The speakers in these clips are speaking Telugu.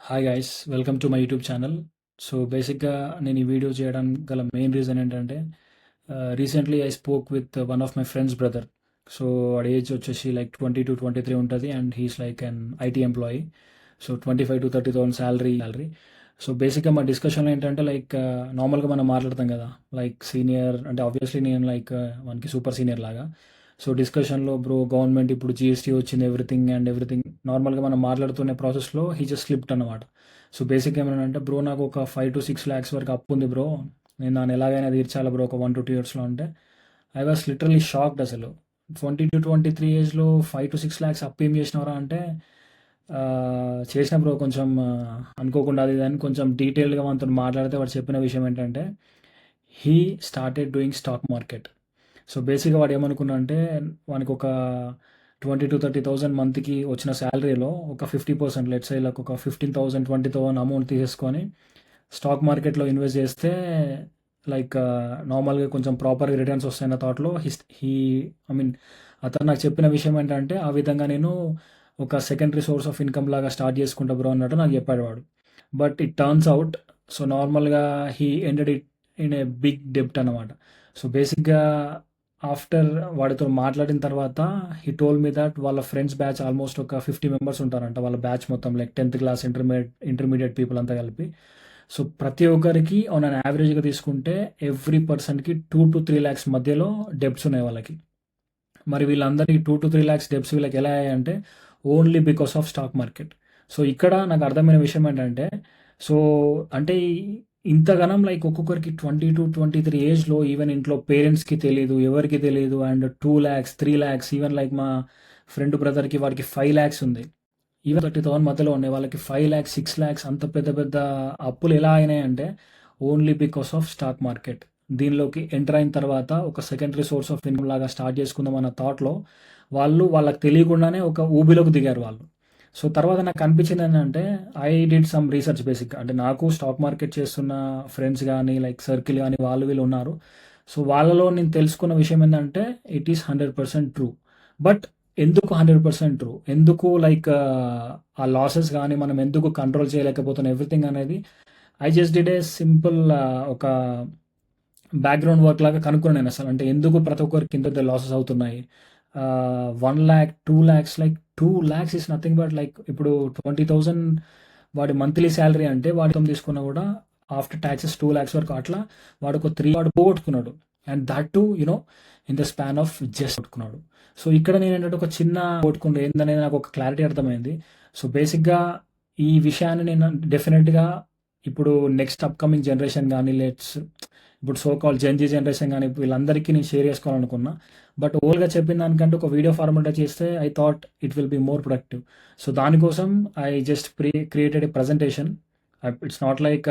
Hi guys, welcome to my YouTube channel. So బేసిక్గా నేను ఈ వీడియో చేయడానికి గల మెయిన్ రీజన్ ఏంటంటే recently I spoke with one of my friends brother. So వాడి ఏజ్ వచ్చేసి లైక్ 20 to 23 ఉంటుంది and he's like an IT employee. So 25 to 30,000 salary. So బేసిక్గా మా డిస్కషన్లో ఏంటంటే లైక్ నార్మల్గా మనం మాట్లాడతాం కదా, లైక్ సీనియర్ అంటే ఆబ్వియస్లీ నేను లైక్ మనకి సూపర్ సీనియర్ లాగా. సో డిస్కషన్లో బ్రో గవర్నమెంట్ ఇప్పుడు జిఎస్టీ వచ్చింది, ఎవ్రీథింగ్ నార్మల్గా మనం మాట్లాడుతున్న ప్రాసెస్లో హీ జస్ట్ స్లిప్ట్ అనమాట. సో బేసిక్గా ఏమన్నా బ్రో నాకు ఒక 5 to 6 lakhs వరకు అప్పు ఉంది బ్రో, నేను దాన్ని ఎలాగైనా తీర్చాలి బ్రో ఒక 1 to 2 yearsలో అంటే ఐ వాస్ లిటరలీ షాక్డ్. అసలు 20 to 23 ఏజ్లో 5 to 6 lakhs అప్పు ఏం చేసినవరా అంటే చేసిన బ్రో కొంచెం అనుకోకుండా అది దాన్ని కొంచెం డీటెయిల్గా మనతో మాట్లాడితే వాడు చెప్పిన విషయం ఏంటంటే he started doing stock market. So బేసిక్గా వాడు ఏమనుకున్నా అంటే వానికి ఒక 20 to 30,000 మంత్కి వచ్చిన శాలరీలో ఒక 50%, లెట్స్ సే ఒక 15,000 20,000 అమౌంట్ తీసేసుకొని స్టాక్ మార్కెట్లో ఇన్వెస్ట్ చేస్తే లైక్ నార్మల్గా కొంచెం ప్రాపర్గా రిటర్న్స్ వస్తాయన్న థాట్లో హీ ఐ మీన్ అతను నాకు చెప్పిన విషయం ఏంటంటే ఆ విధంగా నేను ఒక సెకండరీ సోర్స్ ఆఫ్ ఇన్కమ్ లాగా స్టార్ట్ చేసుకుంటా బ్రో అన్నట్టు నాకు చెప్పాడు వాడు. But it turns out, so నార్మల్గా he ended it in a big డెప్ట్ అనమాట. సో బేసిక్గా ఆఫ్టర్ వాడితో మాట్లాడిన తర్వాత హీ టోల్ మీ దట్ వాళ్ళ ఫ్రెండ్స్ బ్యాచ్ ఆల్మోస్ట్ ఒక 50 మెంబర్స్ ఉంటారంట, వాళ్ళ బ్యాచ్ మొత్తం like 10th class intermediate people అంతా కలిపి. సో ప్రతి ఒక్కరికి ఆన్ అన్ యావరేజ్గా తీసుకుంటే ఎవ్రీ పర్సన్కి 2 to 3 lakhs మధ్యలో డెబ్ట్స్ ఉన్నాయి వాళ్ళకి. మరి వీళ్ళందరికీ 2 to 3 lakhs డెబ్ట్స్ వీళ్ళకి ఎలా అయ్యాయంటే only because of stock market. So ఇక్కడ నాకు అర్థమైన విషయం ఏంటంటే సో అంటే ఇంతగానం లైక్ ఒక్కొక్కరికి 20 to 23 ఏజ్లో ఈవెన్ ఇంట్లో పేరెంట్స్కి తెలియదు, ఎవరికి తెలియదు. And 2 lakhs 3 lakhs even like మా ఫ్రెండ్ బ్రదర్కి వాడికి 5 lakhs ఉంది. ఈవెన్ 30,000 మధ్యలో ఉన్నాయి వాళ్ళకి 5 lakhs 6 lakhs. అంత పెద్ద పెద్ద అప్పులు ఎలా అయినాయంటే only because of stock market. దీనిలోకి ఎంటర్ అయిన తర్వాత ఒక సెకండరీ సోర్స్ ఆఫ్ ఇన్కమ్ లాగా స్టార్ట్ చేసుకుందాం అన్న థాట్లో వాళ్ళకి తెలియకుండానే ఒక ఊబిలోకి దిగారు వాళ్ళు. సో తర్వాత నాకు అనిపించింది ఏంటంటే ఐ డిడ్ సమ్ రీసెర్చ్ బేసిక్గా. అంటే నాకు స్టాక్ మార్కెట్ చేస్తున్న ఫ్రెండ్స్ కానీ లైక్ సర్కిల్ కానీ వీళ్ళు ఉన్నారు. సో వాళ్ళలో నేను తెలుసుకున్న విషయం ఏంటంటే ఇట్ ఈస్ 100% ట్రూ. బట్ ఎందుకు 100% ట్రూ, ఎందుకు లైక్ ఆ లాసెస్ కానీ మనం ఎందుకు కంట్రోల్ చేయలేకపోతున్నాం ఎవ్రీథింగ్ అనేది I just did a simple ఒక బ్యాక్గ్రౌండ్ వర్క్ లాగా కనుక్కున్నాను నేను అసలు. అంటే ఎందుకు ప్రతి ఒక్కరికి ఇంత లాసెస్ అవుతున్నాయి. 1 lakh 2 lakhs, like 2 lakhs is nothing but like ఇప్పుడు 20,000 వాడి మంత్లీ శాలరీ అంటే వాడితో తీసుకున్నా కూడా ఆఫ్టర్ ట్యాక్సెస్ 2 lakhs వరకు అట్లా వాడు ఒక 3 వాడు పోగొట్టుకున్నాడు. And that to in the span of just కొట్టుకున్నాడు. సో ఇక్కడ నేను ఏంటంటే ఒక చిన్న కొట్టుకుంటే ఏందనేది నాకు ఒక క్లారిటీ అర్థమైంది. సో బేసిక్గా ఈ విషయాన్ని నేను డెఫినెట్గా ఇప్పుడు నెక్స్ట్ అప్కమింగ్ జనరేషన్ కానీ ఇప్పుడు సో కాల్ జెన్జీ జనరేషన్ కానీ వీళ్ళందరికీ నేను షేర్ చేసుకోవాలనుకున్నా. బట్ ఓల్గా చెప్పిన దానికంటే ఒక వీడియో ఫార్మాట్ చేస్తే I thought it will be more productive. So దానికోసం I just created a presentation. It's not like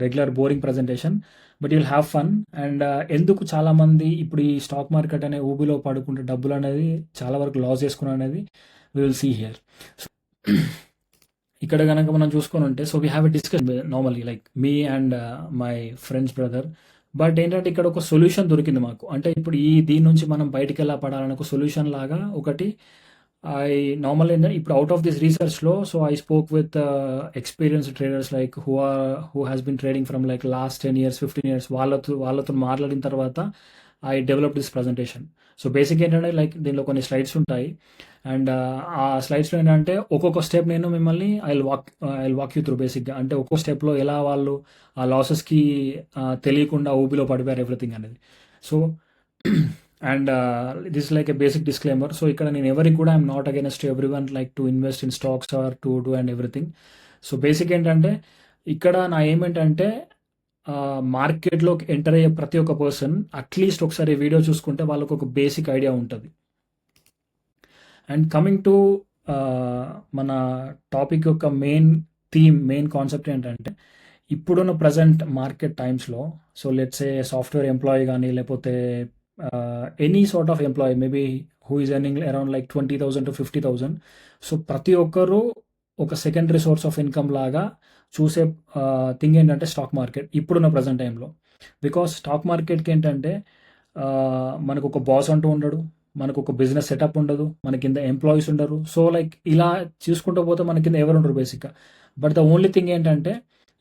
regular boring presentation, but you'll have fun. And ఎందుకు చాలామంది ఇప్పుడు ఈ స్టాక్ మార్కెట్ అనే ఊబిలో పడుకుంటే డబ్బులు అనేది చాలా వరకు లాస్ చేసుకున్న అనేది వి విల్ సీ హియర్. ఇక్కడ కనుక మనం చూసుకొని ఉంటే so we have a discussion normally like me and my friends brother. But ఏంటంటే ఇక్కడ ఒక సొల్యూషన్ దొరికింది మాకు. అంటే ఇప్పుడు దీని నుంచి మనం బయటికి ఎలా పడాలని ఒక సొల్యూషన్ లాగా ఒకటి ఐ నార్మల్ ఏంటంటే ఇప్పుడు అవుట్ ఆఫ్ దిస్ రీసెర్చ్లో so I spoke with experienced traders like who has been trading from like last 10 years 15 years వాళ్ళతో మాట్లాడిన తర్వాత I develop this presentation. So basic ఏంటంటే లైక్ దీనిలో కొన్ని స్లైడ్స్ ఉంటాయి. అండ్ ఆ స్లైడ్స్లో ఏంటంటే ఒక్కొక్క స్టెప్ నేను మిమ్మల్ని ఐ వాక్ యూ త్రూ బేసిక్గా. అంటే ఒక్కొక్క స్టెప్లో ఎలా వాళ్ళు ఆ లాసెస్కి తెలియకుండా ఊబిలో పడిపోయారు ఎవ్రీథింగ్ అనేది. So and this like a basic disclaimer. So ఇక్కడ నేను ఎవరికి కూడా I'm not against to every one like to invest in stocks or to do and everything. So basic ఏంటంటే ఇక్కడ నా ఏమేంటంటే మార్కెట్లోకి ఎంటర్ అయ్యే ప్రతి ఒక్క పర్సన్ అట్లీస్ట్ ఒకసారి వీడియో చూసుకుంటే వాళ్ళకు ఒక బేసిక్ ఐడియా ఉంటుంది. అండ్ కమింగ్ టు మన టాపిక్ యొక్క మెయిన్ కాన్సెప్ట్ ఏంటంటే ఇప్పుడున్న ప్రజెంట్ మార్కెట్ టైమ్స్లో so let's A software employee కానీ లేకపోతే any sort of employee maybe who is earning around like 20,000 to 50,000. So ప్రతి ఒక్కరూ ఒక సెకండరీ సోర్స్ ఆఫ్ ఇన్కమ్ లాగా చూసే థింగ్ ఏంటంటే స్టాక్ మార్కెట్ ఇప్పుడున్న ప్రజెంట్ టైంలో. బికాస్ స్టాక్ మార్కెట్కి ఏంటంటే మనకు ఒక బాస్ అంటూ ఉండడు, మనకు ఒక బిజినెస్ సెటప్ ఉండదు, మన కింద ఎంప్లాయీస్ ఉండరు. సో లైక్ ఇలా చూసుకుంటూ పోతే మన కింద ఎవరు ఉండరు బేసిక్గా. బట్ ద ఓన్లీ థింగ్ ఏంటంటే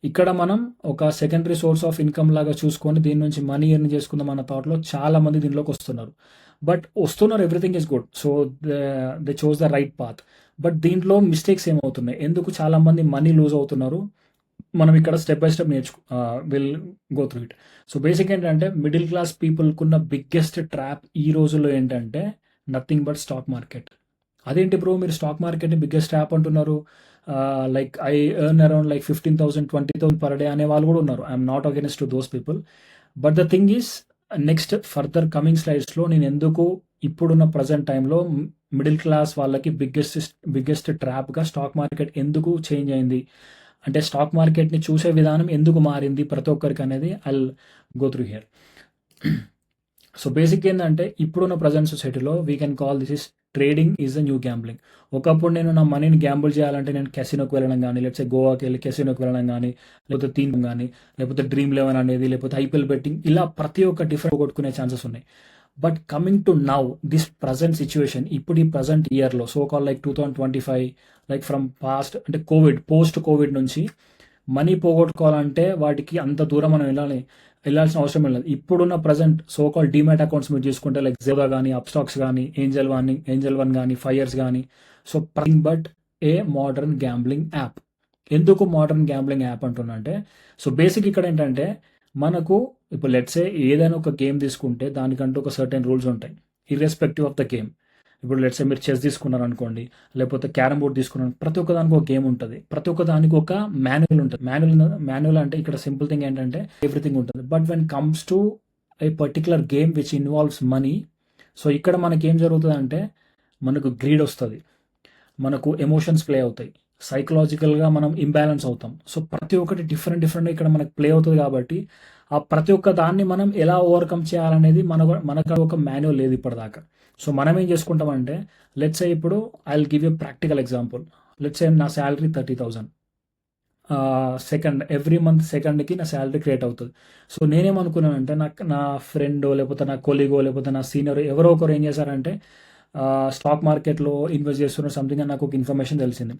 ఇక్కడ మనం ఒక సెకండరీ సోర్స్ ఆఫ్ ఇన్కమ్ లాగా చూసుకొని దీని నుంచి మనీ ఎర్న్ చేసుకుందాం అన్న థాట్లో చాలా మంది దీనిలోకి వస్తున్నారు. బట్ వస్తున్నారు, everything is good. So they chose the right path. But దీంట్లో మిస్టేక్స్ ఏమవుతున్నాయి, ఎందుకు చాలా మంది మనీ లూజ్ అవుతున్నారు, మనం ఇక్కడ step by step will go through it. So basic ఏంటంటే మిడిల్ క్లాస్ పీపుల్కున్న బిగ్గెస్ట్ ట్రాప్ ఈ రోజుల్లో ఏంటంటే నథింగ్ బట్ స్టాక్ మార్కెట్. అదేంటి బ్రో మీరు స్టాక్ మార్కెట్ని బిగ్గెస్ట్ ట్రాప్ అంటున్నారు, like I earn around like 15,000 20,000 per day అనే వాళ్ళు కూడా ఉన్నారు. I'm not against to those people. But the thing is next further coming స్లైడ్స్లో నేను ఎందుకు ఇప్పుడున్న ప్రజెంట్ టైంలో మిడిల్ క్లాస్ వాళ్ళకి బిగ్గెస్ట్ ట్రాప్గా స్టాక్ మార్కెట్ ఎందుకు చేంజ్ అయింది, అంటే స్టాక్ మార్కెట్ని చూసే విధానం ఎందుకు మారింది ప్రతి ఒక్కరికి అనేది I go through here. So basic ఏంటంటే ఇప్పుడున్న ప్రజెంట్ సొసైటీలో we can call this is trading is the new gambling. ఒకప్పుడు నేను నా మనీని గ్యాంబుల్ చేయాలంటే నేను కెసినోకి వెళ్ళడం కానీ, లేకపోతే గోవాకి వెళ్ళి కెసినోకి వెళ్ళడం కానీ, లేకపోతే తీన్ కానీ, లేకపోతే డ్రీమ్11 అనేది, లేకపోతే ఐపీఎల్ బెట్టింగ్, ఇలా ప్రతి ఒక్క డిఫరెంట్ కొట్టుకునే ఛాన్సెస్ ఉన్నాయి. But coming to now this present situation, ఇప్పుడు ఈ ప్రజెంట్ ఇయర్లో so call like 2025, like from past అంటే పోస్ట్ కోవిడ్ నుంచి మనీ పోగొట్టుకోవాలంటే వాటికి అంత దూరం మనం వెళ్ళాల్సిన అవసరం లేదు. ఇప్పుడున్న present so call demat accounts మీరు చూసుకుంటే లైక్ జెవా కానీ, అప్స్టాక్స్ కానీ, ఏంజల్ వన్ కానీ, ఫైర్స్ కానీ, so but A modern gambling app. ఎందుకు మోడర్న్ గ్యాంబ్లింగ్ యాప్ అంటున్నా అంటే, సో బేసిక్ ఇక్కడ ఏంటంటే మనకు ఇప్పుడు లెట్సే ఏదైనా ఒక గేమ్ తీసుకుంటే దానికంటూ ఒక సర్టెన్ రూల్స్ ఉంటాయి ఇర్రెస్పెక్టివ్ ఆఫ్ ద గేమ్. ఇప్పుడు లెట్సే మీరు చెస్ తీసుకున్నారు అనుకోండి, లేకపోతే క్యారమ్ బోర్డ్ తీసుకున్నారు, ప్రతి ఒక్క దానికి ఒక గేమ్ ఉంటుంది, ప్రతి ఒక్క దానికి ఒక మాన్యువల్ ఉంటుంది. మాన్యువల్ అంటే ఇక్కడ సింపుల్ థింగ్ ఏంటంటే ఎవ్రీథింగ్ ఉంటుంది. But when comes to A particular game which involves money, so ఇక్కడ మనకి ఏం జరుగుతుంది అంటే మనకు గ్రీడ్ వస్తుంది, మనకు ఎమోషన్స్ ప్లే అవుతాయి, సైకలాజికల్గా మనం ఇంబ్యాలెన్స్ అవుతాం. సో ప్రతి ఒక్కటి డిఫరెంట్ ఇక్కడ మనకు ప్లే అవుతుంది. కాబట్టి ఆ ప్రతి ఒక్క దాన్ని మనం ఎలా ఓవర్కమ్ చేయాలనేది మనకు ఒక మాన్యువల్ లేదు ఇప్పటిదాకా. సో మనం ఏం చేసుకుంటామంటే లెట్స్ సే ఇప్పుడు I will give you practical example. Let's say నా శాలరీ 30,000, ఎవ్రీ మంత్ సెకండ్కి నా శాలరీ క్రియేట్ అవుతుంది. సో నేనేమనుకున్నానంటే నా ఫ్రెండో లేకపోతే నా కొలీగో లేకపోతే నా సీనియర్ ఎవరో ఒకరు ఏం చేశారంటే స్టాక్ మార్కెట్లో ఇన్వెస్ట్ చేస్తున్న సంథింగ్ అని నాకు ఒక ఇన్ఫర్మేషన్ తెలిసింది.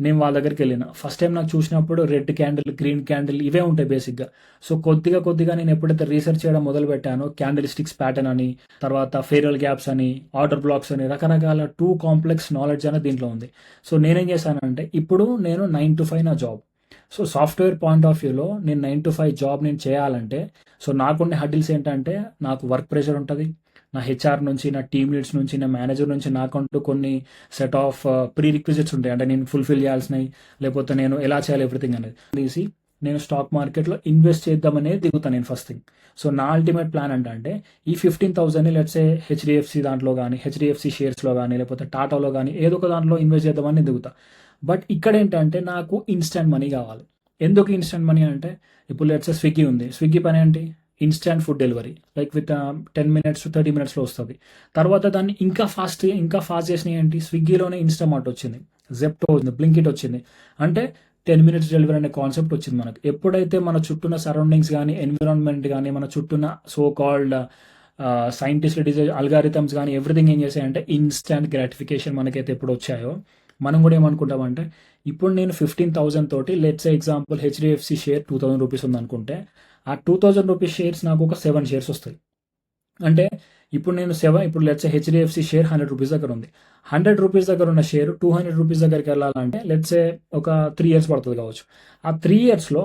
నేను వాళ్ళ దగ్గరికి వెళ్ళిన ఫస్ట్ టైం నాకు చూసినప్పుడు రెడ్ క్యాండిల్, గ్రీన్ క్యాండిల్ ఇవే ఉంటాయి బేసిక్గా. సో కొద్దిగా నేను ఎప్పుడైతే రీసెర్చ్ చేయడం మొదలు పెట్టానో క్యాండిల్ స్టిక్స్ ప్యాటర్న్ అని, తర్వాత ఫేరల్ గ్యాప్స్ అని, ఆర్డర్ బ్లాక్స్ అని, రకరకాల టూ కాంప్లెక్స్ నాలెడ్జ్ అనేది దీంట్లో ఉంది. సో నేనేం చేశానంటే ఇప్పుడు నేను 9 to 5 నా job. So software point of వ్యూలో నేను 9 to 5 జాబ్ నేను చేయాలంటే సో నాకుండే హడిల్స్ ఏంటంటే నాకు వర్క్ ప్రెషర్ ఉంటుంది, నా హెచ్ఆర్ నుంచి, నా టీమ్ లీడ్స్ నుంచి, నా మేనేజర్ నుంచి నాకంటూ కొన్ని సెట్ ఆఫ్ ప్రీ రిక్విజిట్స్ ఉంటాయి, అంటే నేను ఫుల్ఫిల్ చేయాల్సినవి, లేకపోతే నేను ఎలా చేయాలి ఎవ్రీథింగ్ అనేది తీసి నేను స్టాక్ మార్కెట్లో ఇన్వెస్ట్ చేద్దామనేది దిగుతాను నేను ఫస్ట్ థింగ్. సో నా అల్టిమేట్ ప్లాన్ అంటే ఈ 15,000ని లెట్సే హెచ్డిఎఫ్సి దాంట్లో కానీ, హెచ్డిఎఫ్సి షేర్స్లో కానీ, లేకపోతే టాటాలో కానీ ఏదో ఒక దాంట్లో ఇన్వెస్ట్ చేద్దామని దిగుతా. బట్ ఇక్కడ ఏంటంటే నాకు ఇన్స్టెంట్ మనీ కావాలి. ఎందుకు ఇన్స్టెంట్ మనీ అంటే ఇప్పుడు లెట్సే స్విగ్గీ ఉంది, స్విగ్గీ పని ఏంటి, instant food delivery, like with 10 minutes to 30 minutesలో వస్తుంది. తర్వాత దాన్ని ఇంకా ఫాస్ట్ చేసినాయి ఏంటి, స్విగ్గీలోనే ఇన్స్టామార్ట్ వచ్చింది, జెప్టో వచ్చింది, బ్లింకిట్ వచ్చింది. అంటే 10 minutes డెలివరీ అనే కాన్సెప్ట్ వచ్చింది మనకు. ఎప్పుడైతే మన చుట్టూన్న సరౌండింగ్స్ కానీ, ఎన్విరాన్మెంట్ కానీ, మన చుట్టూన్న so called scientist design algorithms కానీ ఎవ్రీథింగ్ ఏం చేశాయంటే ఇన్స్టాంట్ గ్రాటిఫికేషన్ మనకైతే ఎప్పుడు వచ్చాయో మనం కూడా ఏమనుకుంటామంటే ఇప్పుడు నేను 15,000 తోటి let's example HDFC share 2,000 rupees ఉందనుకుంటే ఆ 2,000 రూపీస్ షేర్స్ నాకు ఒక 7 shares వస్తాయి. అంటే ఇప్పుడు నేను ఇప్పుడు లెట్స్ హెచ్డిఎఫ్సి షేర్ 100 రూపీస్ దగ్గర ఉంది, 100 రూపీస్ దగ్గర ఉన్న షేర్ 200 రూపీస్ దగ్గరికి వెళ్ళాలంటే లెట్స్ ఒక 3 years పడుతుంది కావచ్చు. ఆ 3 yearsలో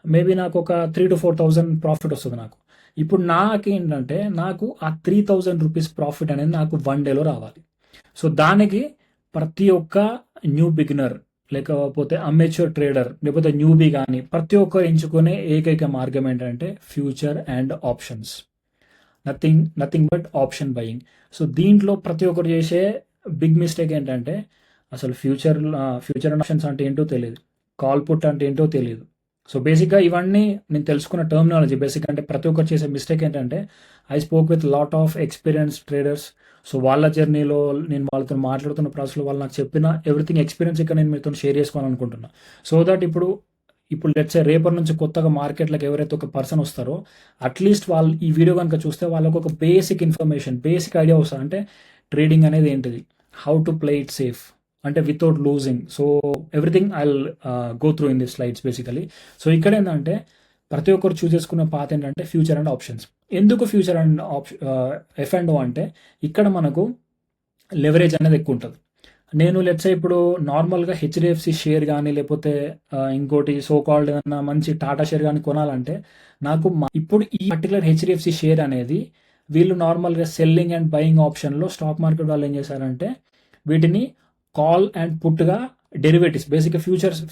మేబీ నాకు ఒక 3,000 to 4,000 ప్రాఫిట్ వస్తుంది నాకు. ఇప్పుడు నాకేంటంటే నాకు ఆ 3,000 రూపీస్ ప్రాఫిట్ అనేది నాకు 1 dayలో రావాలి. సో దానికి ప్రతి ఒక్క న్యూ బిగినర్ లేకపోతే అమెచ్యూర్ ట్రేడర్ లేకపోతే న్యూబీ కానీ ప్రతి ఒక్కరు ఎంచుకునే ఏకైక మార్గం ఏంటంటే future and options, nothing but option buying. So దీంట్లో ప్రతి ఒక్కరు చేసే బిగ్ మిస్టేక్ ఏంటంటే అసలు ఫ్యూచర్ అండ్ ఆప్షన్స్ అంటే ఏంటో తెలియదు, కాల్ పుట్ అంటే ఏంటో తెలియదు. సో బేసిక్గా ఇవన్నీ నేను తెలుసుకున్న టర్మినాలజీ. బేసిక్ అంటే ప్రతి ఒక్కరు చేసే మిస్టేక్ ఏంటంటే I spoke with lot of experience traders. So వాళ్ళ జర్నీలో నేను వాళ్ళతో మాట్లాడుతున్న ప్రాసెస్లో వాళ్ళు నాకు చెప్పిన ఎవ్రీథింగ్ ఎక్స్పీరియన్స్ ఇక్కడ నేను మీతో షేర్ చేసుకోవాలనుకుంటున్నా. సో దట్ ఇప్పుడు లెట్స్ రేపటి నుంచి కొత్తగా మార్కెట్లకు ఎవరైతే ఒక పర్సన్ వస్తారో అట్లీస్ట్ వాళ్ళు ఈ వీడియో కనుక చూస్తే వాళ్ళకు ఒక బేసిక్ ఇన్ఫర్మేషన్, బేసిక్ ఐడియా వస్తుంది. అంటే ట్రేడింగ్ అనేది ఏంటిది, how to play it safe అంటే without losing. So everything I go through in this slides basically. So ఇక్కడ ఏంటంటే ప్రతి ఒక్కరు చూస్ చేసుకున్న పాత్ ఏంటంటే ఫ్యూచర్ అండ్ ఆప్షన్స్. ఎందుకు future and F and O అంటే ఇక్కడ మనకు లెవరేజ్ అనేది ఎక్కువ ఉంటుంది. నేను లెట్స్ ఇప్పుడు నార్మల్గా హెచ్డిఎఫ్సి షేర్ కానీ లేకపోతే ఇంకోటి సో కాల్డ్ ఏదన్నా మంచి టాటా షేర్ కానీ కొనాలంటే నాకు ఇప్పుడు ఈ పర్టికులర్ హెచ్డిఎఫ్సి షేర్ అనేది వీళ్ళు నార్మల్గా సెల్లింగ్ అండ్ బయింగ్ ఆప్షన్లో స్టాక్ మార్కెట్ వాళ్ళు ఏం చేశారంటే వీటిని కాల్ అండ్ పుట్గా డెరివేటివ్స్, బేసిక్గా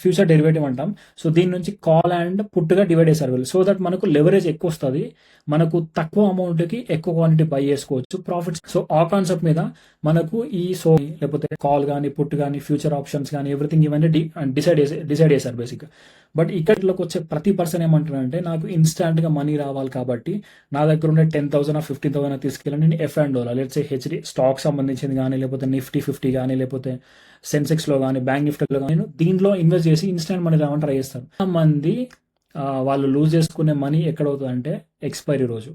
ఫ్యూచర్ డెరివేటివ్ అంటాం. సో దీని నుంచి కాల్ అండ్ పుట్గా డివైడ్ చేశారు వీళ్ళు. సో దట్ మనకు లెవరేజ్ ఎక్కువ వస్తుంది, మనకు తక్కువ అమౌంట్కి ఎక్కువ క్వాంటిటీ బై చేసుకోవచ్చు, ప్రాఫిట్స్. సో ఆ కాన్సెప్ట్ మీద మనకు ఈ సో లేకపోతే కాల్ కానీ పుట్ కానీ ఫ్యూచర్ ఆప్షన్స్ కానీ ఎవ్రీథింగ్ ఇవన్నీ డిసైడ్ చేశారు బేసిక్గా. బట్ ఇక్కడిలోకి వచ్చే ప్రతి పర్సన్ ఏమంటారంటే నాకు ఇన్స్టాంట్గా మనీ రావాలి కాబట్టి నా దగ్గర ఉండే 10,000 15,000 తీసుకెళ్ళి నేను F and Ola let's HD stock సంబంధించింది కానీ లేకపోతే నిఫ్టీ 50 కానీ లేకపోతే సెన్సెక్స్లో కానీ బ్యాంక్ నిఫ్టీలో కానీ నేను దీంట్లో ఇన్వెస్ట్ చేసి ఇన్స్టాంట్ మనీ రావని ట్రై చేస్తాను. మంది వాళ్ళు లూజ్ చేసుకునే మనీ ఎక్కడవుతుందంటే ఎక్స్పైరీ రోజు.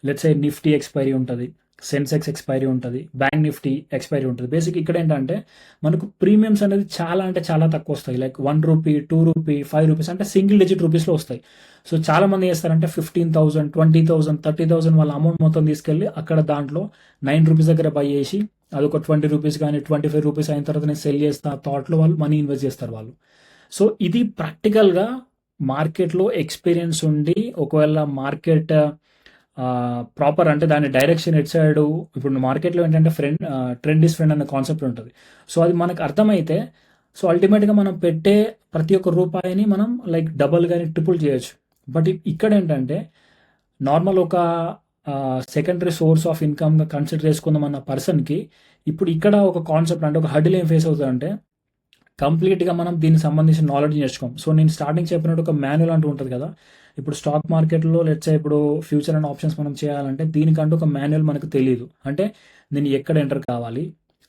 లెట్స్ నిఫ్టీ ఎక్స్పైరీ ఉంటుంది, సెన్సెక్స్ ఎక్స్పైరీ ఉంటుంది, బ్యాంక్ నిఫ్టీ ఎక్స్పైరీ ఉంటుంది. బేసిక్ ఇక్కడ ఏంటంటే మనకు ప్రీమియమ్స్ అనేది చాలా అంటే చాలా తక్కువ వస్తాయి. లైక్ 1 రూపీ, 2 రూపీ, 5 రూపీస్ అంటే సింగిల్ డిజిట్ రూపీస్లో వస్తాయి. సో చాలా మంది చేస్తారంటే 15,000, 20,000, 30,000 వాళ్ళ అమౌంట్ మొత్తం తీసుకెళ్ళి అక్కడ దాంట్లో 9 రూపీస్ దగ్గర బై చేసి అదొక 20 రూపీస్ కానీ 25 రూపీస్ అయిన తర్వాత నేను సెల్ చేస్తా థాట్లో వాళ్ళు మనీ ఇన్వెస్ట్ చేస్తారు వాళ్ళు. సో ఇది ప్రాక్టికల్గా మార్కెట్లో ఎక్స్పీరియన్స్ ఉండి ఒకవేళ మార్కెట్ ప్రాపర్ అంటే దాని డైరెక్షన్ ఎట్ సైడ్ ఇప్పుడు మార్కెట్లో ఏంటంటే ట్రెండ్ ఇస్ ఫ్రెండ్ అనే కాన్సెప్ట్ ఉంటుంది. సో అది మనకు అర్థమైతే సో అల్టిమేట్గా మనం పెట్టే ప్రతి ఒక్క రూపాయిని మనం లైక్ డబల్ కానీ ట్రిపుల్ చేయొచ్చు. బట్ ఇక్కడ ఏంటంటే నార్మల్ ఒక సెకండరీ సోర్స్ ఆఫ్ ఇన్కమ్గా కన్సిడర్ చేసుకుందాం అన్న పర్సన్కి ఇప్పుడు ఇక్కడ ఒక కాన్సెప్ట్ అంటే ఒక హడిల్ ఏం ఫేస్ అవుతుందంటే కంప్లీట్గా మనం దీనికి సంబంధించిన నాలెడ్జ్ నేర్చుకోం. సో నేను స్టార్టింగ్ చెప్పినట్టు ఒక మాన్యువల్ అంటూ ఉంటుంది కదా, ఇప్పుడు స్టాక్ మార్కెట్లో లెట్స్ ఇప్పుడు ఫ్యూచర్ అండ్ ఆప్షన్స్ మనం చేయాలంటే దీనికంటూ ఒక మాన్యువల్ మనకు తెలియదు. అంటే నేను ఎక్కడ ఎంటర్ కావాలి,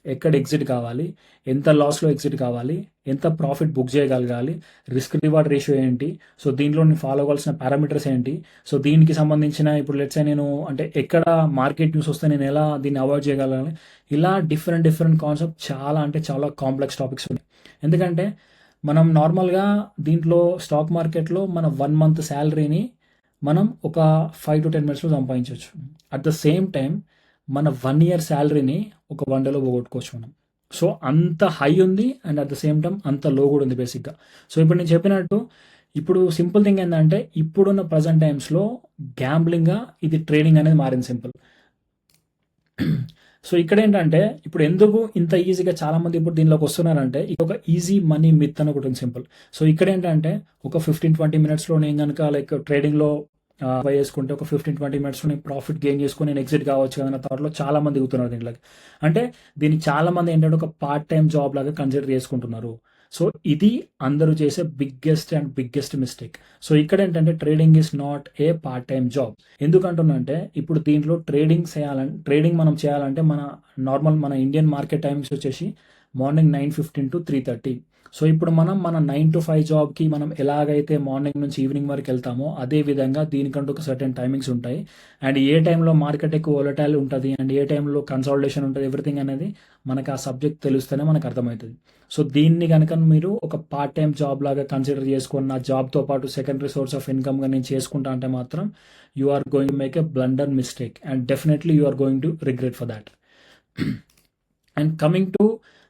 ఎక్కడ ఎగ్జిట్ కావాలి, ఎంత లాస్లో ఎగ్జిట్ కావాలి, ఎంత ప్రాఫిట్ బుక్ చేయగలగాలి, రిస్క్ రివార్డ్ రేషియో ఏంటి, సో దీంట్లో నేను ఫాలో అవ్వాల్సిన పారామీటర్స్ ఏంటి, సో దీనికి సంబంధించిన ఇప్పుడు లెట్స్ నేను అంటే ఎక్కడ మార్కెట్ న్యూస్ వస్తే నేను ఎలా దీన్ని అవాయిడ్ చేయగలగాలి, ఇలా డిఫరెంట్ కాన్సెప్ట్ చాలా అంటే చాలా కాంప్లెక్స్ టాపిక్స్ ఉన్నాయి. ఎందుకంటే మనం నార్మల్గా దీంట్లో స్టాక్ మార్కెట్లో మన 1 month శాలరీని మనం ఒక 5 to 10 minutes సంపాదించవచ్చు. అట్ ద సేమ్ టైం మన 1 year శాలరీని ఒక 1 dayలో పోగొట్టుకోవచ్చు మనం. సో అంత హై ఉంది and at the same time అంత లో కూడా ఉంది బేసిక్గా. సో ఇప్పుడు నేను చెప్పినట్టు ఇప్పుడు సింపుల్ థింగ్ ఏంటంటే ఇప్పుడున్న ప్రజెంట్ టైమ్స్లో గ్యాంబ్లింగ్గా ఇది ట్రేడింగ్ అనేది మారింది సింపుల్. సో ఇక్కడ ఏంటంటే ఇప్పుడు ఎందుకు ఇంత ఈజీగా చాలా మంది ఇప్పుడు దీనిలోకి వస్తున్నారంటే ఇది ఒక ఈజీ మనీ మిత్ అని ఒకటి సింపుల్. సో ఇక్కడ ఏంటంటే ఒక 15-20 minutesలో నేను కనుక లైక్ ట్రేడింగ్లో బై చేసుకుంటే ఒక 15-20 minutesలో నేను ప్రాఫిట్ గెయిన్ చేసుకుని నేను ఎగ్జిట్ కావచ్చు కదా థాట్లో చాలా మంది దిగుతున్నారు దీంట్లోకి. అంటే దీన్ని చాలా మంది ఏంటంటే ఒక పార్ట్ టైం జాబ్ లాగా కన్సిడర్ చేసుకుంటున్నారు. సో ఇది అందరూ చేసే బిగ్గెస్ట్ మిస్టేక్. సో ఇక్కడ ఏంటంటే trading is not a part time job. ఎందుకంటున్నంటే ఇప్పుడు దీంట్లో ట్రేడింగ్ మనం చేయాలంటే మన ఇండియన్ మార్కెట్ టైమింగ్స్ వచ్చేసి మార్నింగ్ 9:15 to 3:30. సో ఇప్పుడు మన 9 to 5 జాబ్కి మనం ఎలాగైతే మార్నింగ్ నుంచి ఈవినింగ్ వరకు వెళ్తామో అదే విధంగా దీనికంటూ ఒక సర్టెన్ టైమింగ్స్ ఉంటాయి. అండ్ ఏ టైంలో మార్కెట్ ఎక్కువ వోలటైల్ ఉంటుంది అండ్ ఏ టైంలో కన్సాలిడేషన్ ఉంటుంది ఎవ్రీథింగ్ అనేది మనకు ఆ సబ్జెక్ట్ తెలిస్తేనే మనకు అర్థమవుతుంది. సో దీన్ని కనుక మీరు ఒక పార్ట్ టైం జాబ్ లాగా కన్సిడర్ చేసుకొని నా జాబ్తో పాటు సెకండరీ సోర్స్ ఆఫ్ ఇన్కమ్గా నేను చేసుకుంటా అంటే మాత్రం you are going to make a blunder mistake and definitely you are going to regret for that. And coming to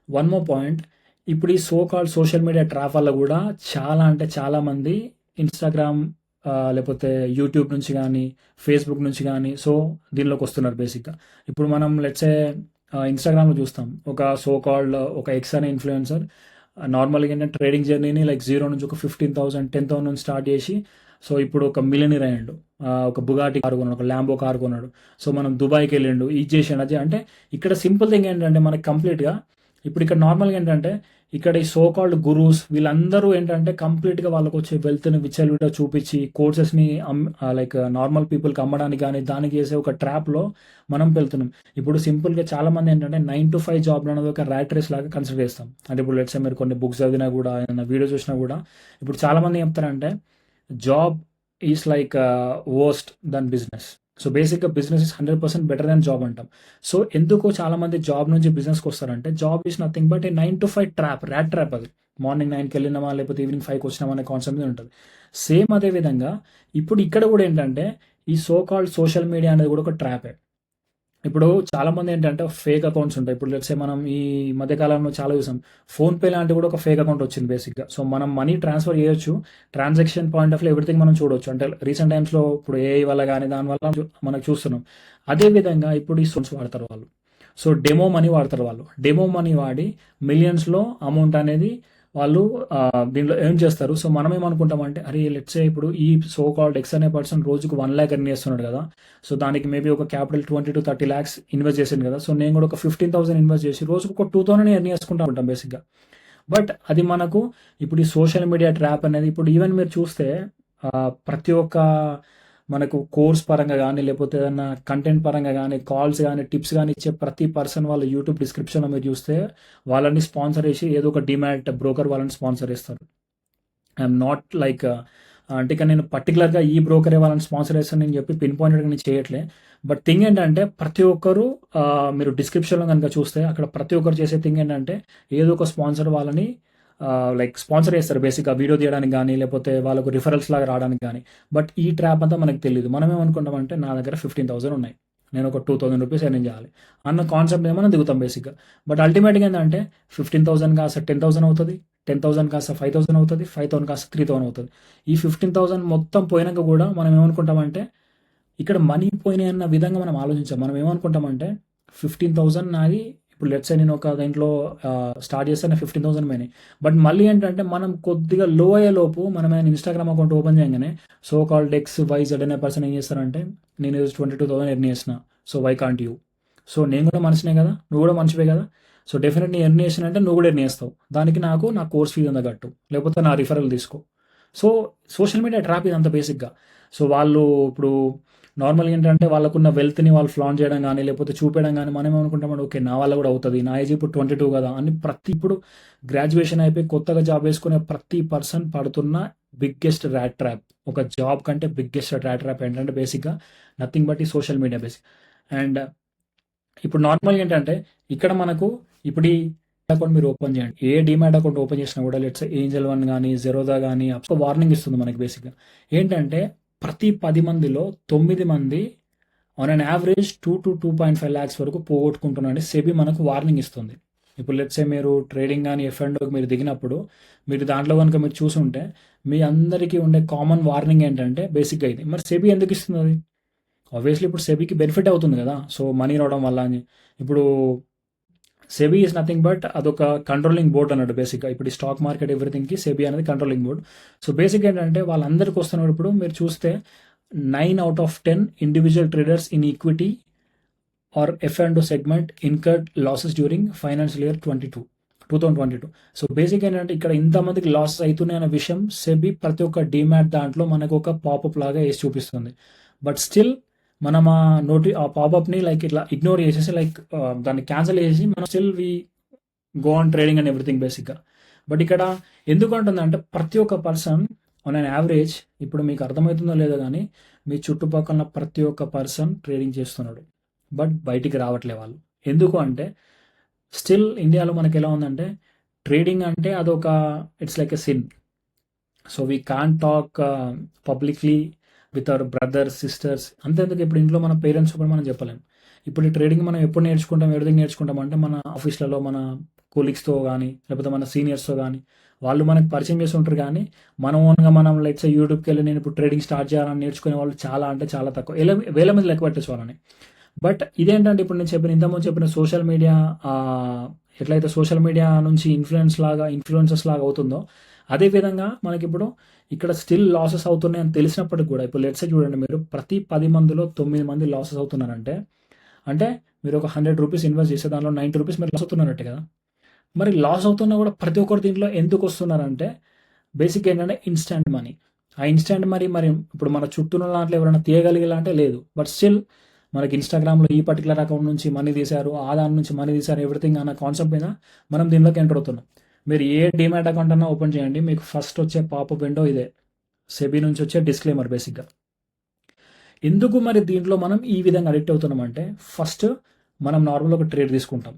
one more point, ఇప్పుడు ఈ సోషల్ మీడియా ట్రాప్ వల్ల కూడా చాలా అంటే చాలామంది ఇన్స్టాగ్రామ్ లేకపోతే యూట్యూబ్ నుంచి కానీ ఫేస్బుక్ నుంచి కానీ సో దీనిలోకి వస్తున్నారు బేసిక్గా. ఇప్పుడు మనం లెట్సే ఇన్స్టాగ్రామ్లో చూస్తాం ఒక ఎక్స్ అనే ఇన్ఫ్లుయెన్సర్ నార్మల్గా ఏంటంటే ట్రేడింగ్ జర్నీని లైక్ 0 నుంచి ఒక 15,000 10,000 నుంచి స్టార్ట్ చేసి సో ఇప్పుడు ఒక మిలియనీర్ అయ్యాడు, ఒక బుగాటి కారు కొన్నాడు, ఒక ల్యాంబో కారు కొన్నాడు, సో మనం దుబాయ్కి వెళ్ళిండు, ఇది చేసాడు అది. అంటే ఇక్కడ సింపుల్ థింగ్ ఏంటంటే మనకి కంప్లీట్గా ఇప్పుడు ఇక్కడ నార్మల్గా ఏంటంటే ఇక్కడ ఈ సోకాల్డ్ గురూస్ వీళ్ళందరూ ఏంటంటే కంప్లీట్గా వాళ్ళకు వచ్చే వెల్త్ని విచ్చలవిడిగా చూపించి కోర్సెస్ని లైక్ నార్మల్ పీపుల్కి అమ్మడానికి కానీ దానికి చేసే ఒక ట్రాప్లో మనం వెళ్తున్నాం. ఇప్పుడు సింపుల్గా చాలామంది ఏంటంటే 9 to 5 జాబ్ అనేది ఒక ర్యాట్ రేస్ లాగా కన్సిడర్ చేస్తాం. అంటే ఇప్పుడు లెట్స్ మీరు కొన్ని బుక్స్ చదివినా కూడా ఏదైనా వీడియో చూసినా కూడా ఇప్పుడు చాలామంది చెప్తారంటే job is like worse than business. So బేసిక్గా business is 100% better than job అంటాం. సో ఎందుకు చాలామంది జాబ్ నుంచి బిజినెస్కి వస్తారంటే job is nothing but a 9 to 5 trap, rat trap అది. మార్నింగ్ 9కి వెళ్ళినామా లేకపోతే ఈవినింగ్ 5కి వచ్చినామా అనే కాన్సెప్ట్ మీద ఉంటుంది. సేమ్ అదే విధంగా ఇప్పుడు ఇక్కడ కూడా ఏంటంటే ఈ సో కాల్డ్ సోషల్ మీడియా అనేది కూడా ఒక ట్రాపే. ఇప్పుడు చాలామంది ఏంటంటే ఫేక్ అకౌంట్స్ ఉంటాయి. ఇప్పుడు లెట్సే మనం ఈ మధ్యకాలంలో చాలా చూసాం. ఫోన్‌పే లాంటివి కూడా ఒక ఫేక్ అకౌంట్ వచ్చింది బేసిక్‌గా. సో మనం మనీ ట్రాన్స్‌ఫర్ చేయొచ్చు. Transaction point of view everything మనం చూడొచ్చు. అంటే రీసెంట్ టైమ్స్‌లో ఇప్పుడు ఏఐ వల్ల గానీ దానివల్ల మనకు చూస్తున్నాం. అదే విధంగా ఇప్పుడు ఈ సోర్స్ వాడతారు వాళ్ళు. సో డెమో మనీ వాడతారు వాళ్ళు. డెమో మనీ వాడి మిలియన్స్‌లో అమౌంట్ అనేది వాళ్ళు దీంట్లో ఎర్న్ చేస్తారు. సో మనం ఏమనుకుంటామంటే అరే లెట్సే ఇప్పుడు ఈ సో కాల్డ్ ఎక్స్ అనే పర్సన్ రోజుకు 1 lakh ఎర్న్ చేస్తున్నాడు కదా. సో దానికి మేబీ ఒక క్యాపిటల్ 20 to 30 lakhs ఇన్వెస్ట్ చేసింది కదా. సో నేను కూడా ఒక 15,000 ఇన్వెస్ట్ చేసి రోజుకు ఒక 2,000 ఎర్న్ చేసుకుంటా ఉంటాం బేసిక్గా. బట్ అది మనకు ఇప్పుడు ఈ సోషల్ మీడియా ట్రాప్ అనేది ఇప్పుడు ఈవెన్ మీరు చూస్తే ప్రతి ఒక్క మనకు కోర్స్ పరంగా కానీ లేకపోతే ఏదన్నా కంటెంట్ పరంగా కానీ కాల్స్ కానీ టిప్స్ కానీ ఇచ్చే ప్రతి పర్సన్ వాళ్ళ యూట్యూబ్ డిస్క్రిప్షన్లో మీరు చూస్తే వాళ్ళని స్పాన్సర్ చేసి ఏదో ఒక డిమాట్ బ్రోకర్ వాళ్ళని స్పాన్సర్ చేస్తారు. ఐఎమ్ నాట్ లైక్ అంటే ఇక నేను పర్టికులర్గా ఈ బ్రోకరే వాళ్ళని స్పాన్సర్ చేస్తానని చెప్పి పిన్ పాయింటెడ్గా నేను చేయట్లే. బట్ థింగ్ ఏంటంటే ప్రతి ఒక్కరు మీరు డిస్క్రిప్షన్లో కనుక చూస్తే అక్కడ ప్రతి ఒక్కరు చేసే థింగ్ ఏంటంటే ఏదో ఒక స్పాన్సర్ వాళ్ళని లైక్ స్పాన్సర్ చేస్తారు బేసిక్గా వీడియో తీయడానికి కానీ లేకపోతే వాళ్ళకు రిఫరల్స్ లాగా రావడానికి కానీ. బట్ ఈ ట్రాప్ అంతా మనకు తెలియదు. మనం ఏమనుకుంటామంటే నా దగ్గర 15,000 ఉన్నాయి, నేను ఒక 2,000 రూపీస్ ఎర్న్ చేయాలి అన్న కాన్సెప్ట్ ఏమైనా దిగుతాం బేసిక్గా. బట్ అల్టిమేట్గా ఏంటంటే 15,000 కాస్త 10,000 అవుతుంది, 10,000 కాస్త 5,000 అవుతుంది, 5,000 కాస్త 3,000 అవుతుంది. ఈ 15,000 మొత్తం పోయినాక కూడా మనం ఏమనుకుంటామంటే ఇక్కడ మనీ పోయినాయి అన్న విధంగా మనం ఆలోచించాం. మనం ఏమనుకుంటామంటే 15,000 నాది ఇప్పుడు లెట్స్ నేను ఒక దాంట్లో స్టార్ట్ చేస్తే 15,000 పోయినాయి. బట్ మళ్ళీ ఏంటంటే మనం కొద్దిగా లో అయ్యే లోపు మనం ఇన్స్టాగ్రామ్ అకౌంట్ ఓపెన్ చేయగానే so called X Y Z అనే పర్సన్ ఏం చేస్తారంటే నేను 22,000 ఎర్న్ చేసిన, so why can't you. So నేను కూడా మనిషినే కదా, నువ్వు కూడా మనిషివే కదా. సో డెఫినెట్లీ ఎర్న్ చేసిన అంటే నువ్వు కూడా ఎర్న్ చేస్తావు. దానికి నాకు నా కోర్స్ ఫీజు అంతా కట్టు లేకపోతే నా రిఫరల్ తీసుకో. సో సోషల్ మీడియా ట్రాప్ ఇదంతా బేసిక్గా. సో వాళ్ళు ఇప్పుడు నార్మల్గా ఏంటంటే వాళ్ళకున్న వెల్త్ని వాళ్ళు ఫ్లాన్ చేయడం కానీ లేకపోతే చూపించడం కానీ మనం ఏమనుకుంటామంటే ఓకే నా వల్ల కూడా అవుతుంది, నా ఏజ్ ఇప్పుడు 22 కదా అని ఇప్పుడు గ్రాడ్యుయేషన్ అయిపోయి కొత్తగా జాబ్ వేసుకునే ప్రతి పర్సన్ పడుతున్న బిగ్గెస్ట్ ర్యాట్ ట్రాప్. ఒక జాబ్ కంటే బిగ్గెస్ట్ ర్యాట్ ట్రాప్ ఏంటంటే బేసిక్గా నథింగ్ బట్ ఈ సోషల్ మీడియా బేసిక్. అండ్ ఇప్పుడు నార్మల్గా ఏంటంటే ఇక్కడ మనకు ఇప్పుడు ఈ అకౌంట్ మీరు ఓపెన్ చేయండి, ఏ డిమాట్ అకౌంట్ ఓపెన్ చేసినా కూడా లెట్స్ ఏంజల్ వన్ కానీ జెరోదా కానీ వార్నింగ్ ఇస్తుంది మనకి బేసిక్గా. ఏంటంటే ప్రతి 10 మందిలో 9 మంది on an average 2 to 2.5 lakhs వరకు పోగొట్టుకుంటున్నారని సెబీ మనకు వార్నింగ్ ఇస్తుంది. ఇప్పుడు లెట్సే మీరు ట్రేడింగ్ కానీ ఎఫ్ఎండ్ఓకి మీరు దిగినప్పుడు మీరు దాంట్లో కనుక మీరు చూసుంటే మీ అందరికీ ఉండే కామన్ వార్నింగ్ ఏంటంటే బేసిక్గా ఇది. మరి సెబీ ఎందుకు ఇస్తుంది అది? ఆబ్వియస్లీ ఇప్పుడు సెబీకి బెనిఫిట్ అవుతుంది కదా, సో మనీ రావడం వల్ల అని. ఇప్పుడు సెబీ ఈజ్ నథింగ్ బట్ అదొక కంట్రోలింగ్ బోర్డ్ అన్నట్టు బేసిక్గా. ఇప్పుడు ఈ స్టాక్ మార్కెట్ ఎవ్రీథింగ్కి సెబీ అనేది కంట్రోలింగ్ బోర్డ్. సో బేసిక్ ఏంటంటే వాళ్ళందరికీ వస్తున్నప్పుడు మీరు చూస్తే 9 out of 10 individual traders in equity or ఎఫ్&ఓ segment incurred losses during financial year 2022. So basic ఏంటంటే ఇక్కడ ఇంతమందికి లాసెస్ అవుతున్నాయి అనే విషయం సెబీ ప్రతి ఒక్క డిమాట్ దాంట్లో మనకు ఒక పాపప్ లాగా వేసి చూపిస్తుంది. బట్ స్టిల్ మనం ఆ పాపప్ని లైక్ ఇట్లా ఇగ్నోర్ చేసేసి లైక్ దాన్ని క్యాన్సిల్ చేసి మనం still we go on trading and everything బేసిక్గా. బట్ ఇక్కడ ఎందుకు అంటుందంటే ప్రతి ఒక్క పర్సన్ ఆన్ అన్ యావరేజ్ ఇప్పుడు మీకు అర్థమవుతుందో లేదో కానీ మీ చుట్టుపక్కల ప్రతి ఒక్క పర్సన్ ట్రేడింగ్ చేస్తున్నాడు, బట్ బయటికి రావట్లే వాళ్ళు. ఎందుకు అంటే స్టిల్ ఇండియాలో మనకి ఎలా ఉందంటే ట్రేడింగ్ అంటే అదొక it's like a sin. So we can't talk publicly with our brothers sisters. అంతేందుకు ఇప్పుడు ఇంట్లో మన పేరెంట్స్ కూడా మనం చెప్పలేము. ఇప్పుడు ఈ ట్రేడింగ్ మనం ఎప్పుడు నేర్చుకుంటాం, ఎవరిథింగ్ నేర్చుకుంటాం అంటే మన ఆఫీస్లలో మన కొలీగ్స్తో కానీ లేకపోతే మన సీనియర్స్తో కానీ వాళ్ళు మనకు పరిచయం చేసి ఉంటారు. కానీ మనం ఓన్గా మనం లైట్స్ యూట్యూబ్కి వెళ్ళి నేను ఇప్పుడు ట్రేడింగ్ స్టార్ట్ చేయాలని నేర్చుకునే వాళ్ళు చాలా అంటే చాలా తక్కువ, వేల మంది లెక్క పెట్టేసి వాళ్ళని. బట్ ఇదేంటంటే ఇప్పుడు నేను ఇంతకుముందు చెప్పిన సోషల్ మీడియా ఎట్లయితే సోషల్ మీడియా నుంచి ఇన్ఫ్లుయెన్సర్స్ లాగా అవుతుందో అదేవిధంగా మనకి ఇప్పుడు ఇక్కడ స్టిల్ లాసెస్ అవుతున్నాయి అని తెలిసినప్పటికి కూడా ఇప్పుడు లెట్స్ చూడండి, మీరు ప్రతి 10 మందిలో 9 మంది లాసెస్ అవుతున్నారంటే అంటే మీరు ఒక 100 రూపీస్ ఇన్వెస్ట్ చేస్తే దానిలో 90 రూపీస్ మీరు లాస్ అవుతున్నారంటే కదా. మరి లాస్ అవుతున్నా కూడా ప్రతి ఒక్కరు దీంట్లో ఎందుకు వస్తున్నారంటే బేసిక్ ఏంటంటే ఇన్స్టాంట్ మనీ. ఆ ఇన్స్టాంట్ మనీ మరి ఇప్పుడు మన చుట్టూ ఉన్న దాంట్లో ఎవరైనా తీయగలిగేలా అంటే లేదు. బట్ స్టిల్ మనకి ఇన్స్టాగ్రామ్లో ఈ పర్టికులర్ అకౌంట్ నుంచి మనీ తీశారు, ఆ దాని నుంచి మనీ తీశారు ఎవ్రీథింగ్ అన్న కాన్సెప్ట్ మీద మనం దీనిలోకి ఎంటర్ అవుతున్నాం. మీరు ఏ డిమాట్ అకౌంట్ అన్నా ఓపెన్ చేయండి, మీకు ఫస్ట్ వచ్చే పాపప్ విండో ఇదే, సెబీ నుంచి వచ్చే డిస్క్లైమర్ బేసిక్గా. ఎందుకు మరి దీంట్లో మనం ఈ విధంగా అడిక్ట్ అవుతున్నామంటే, ఫస్ట్ మనం నార్మల్‌గా ఒక ట్రేడ్ తీసుకుంటాం.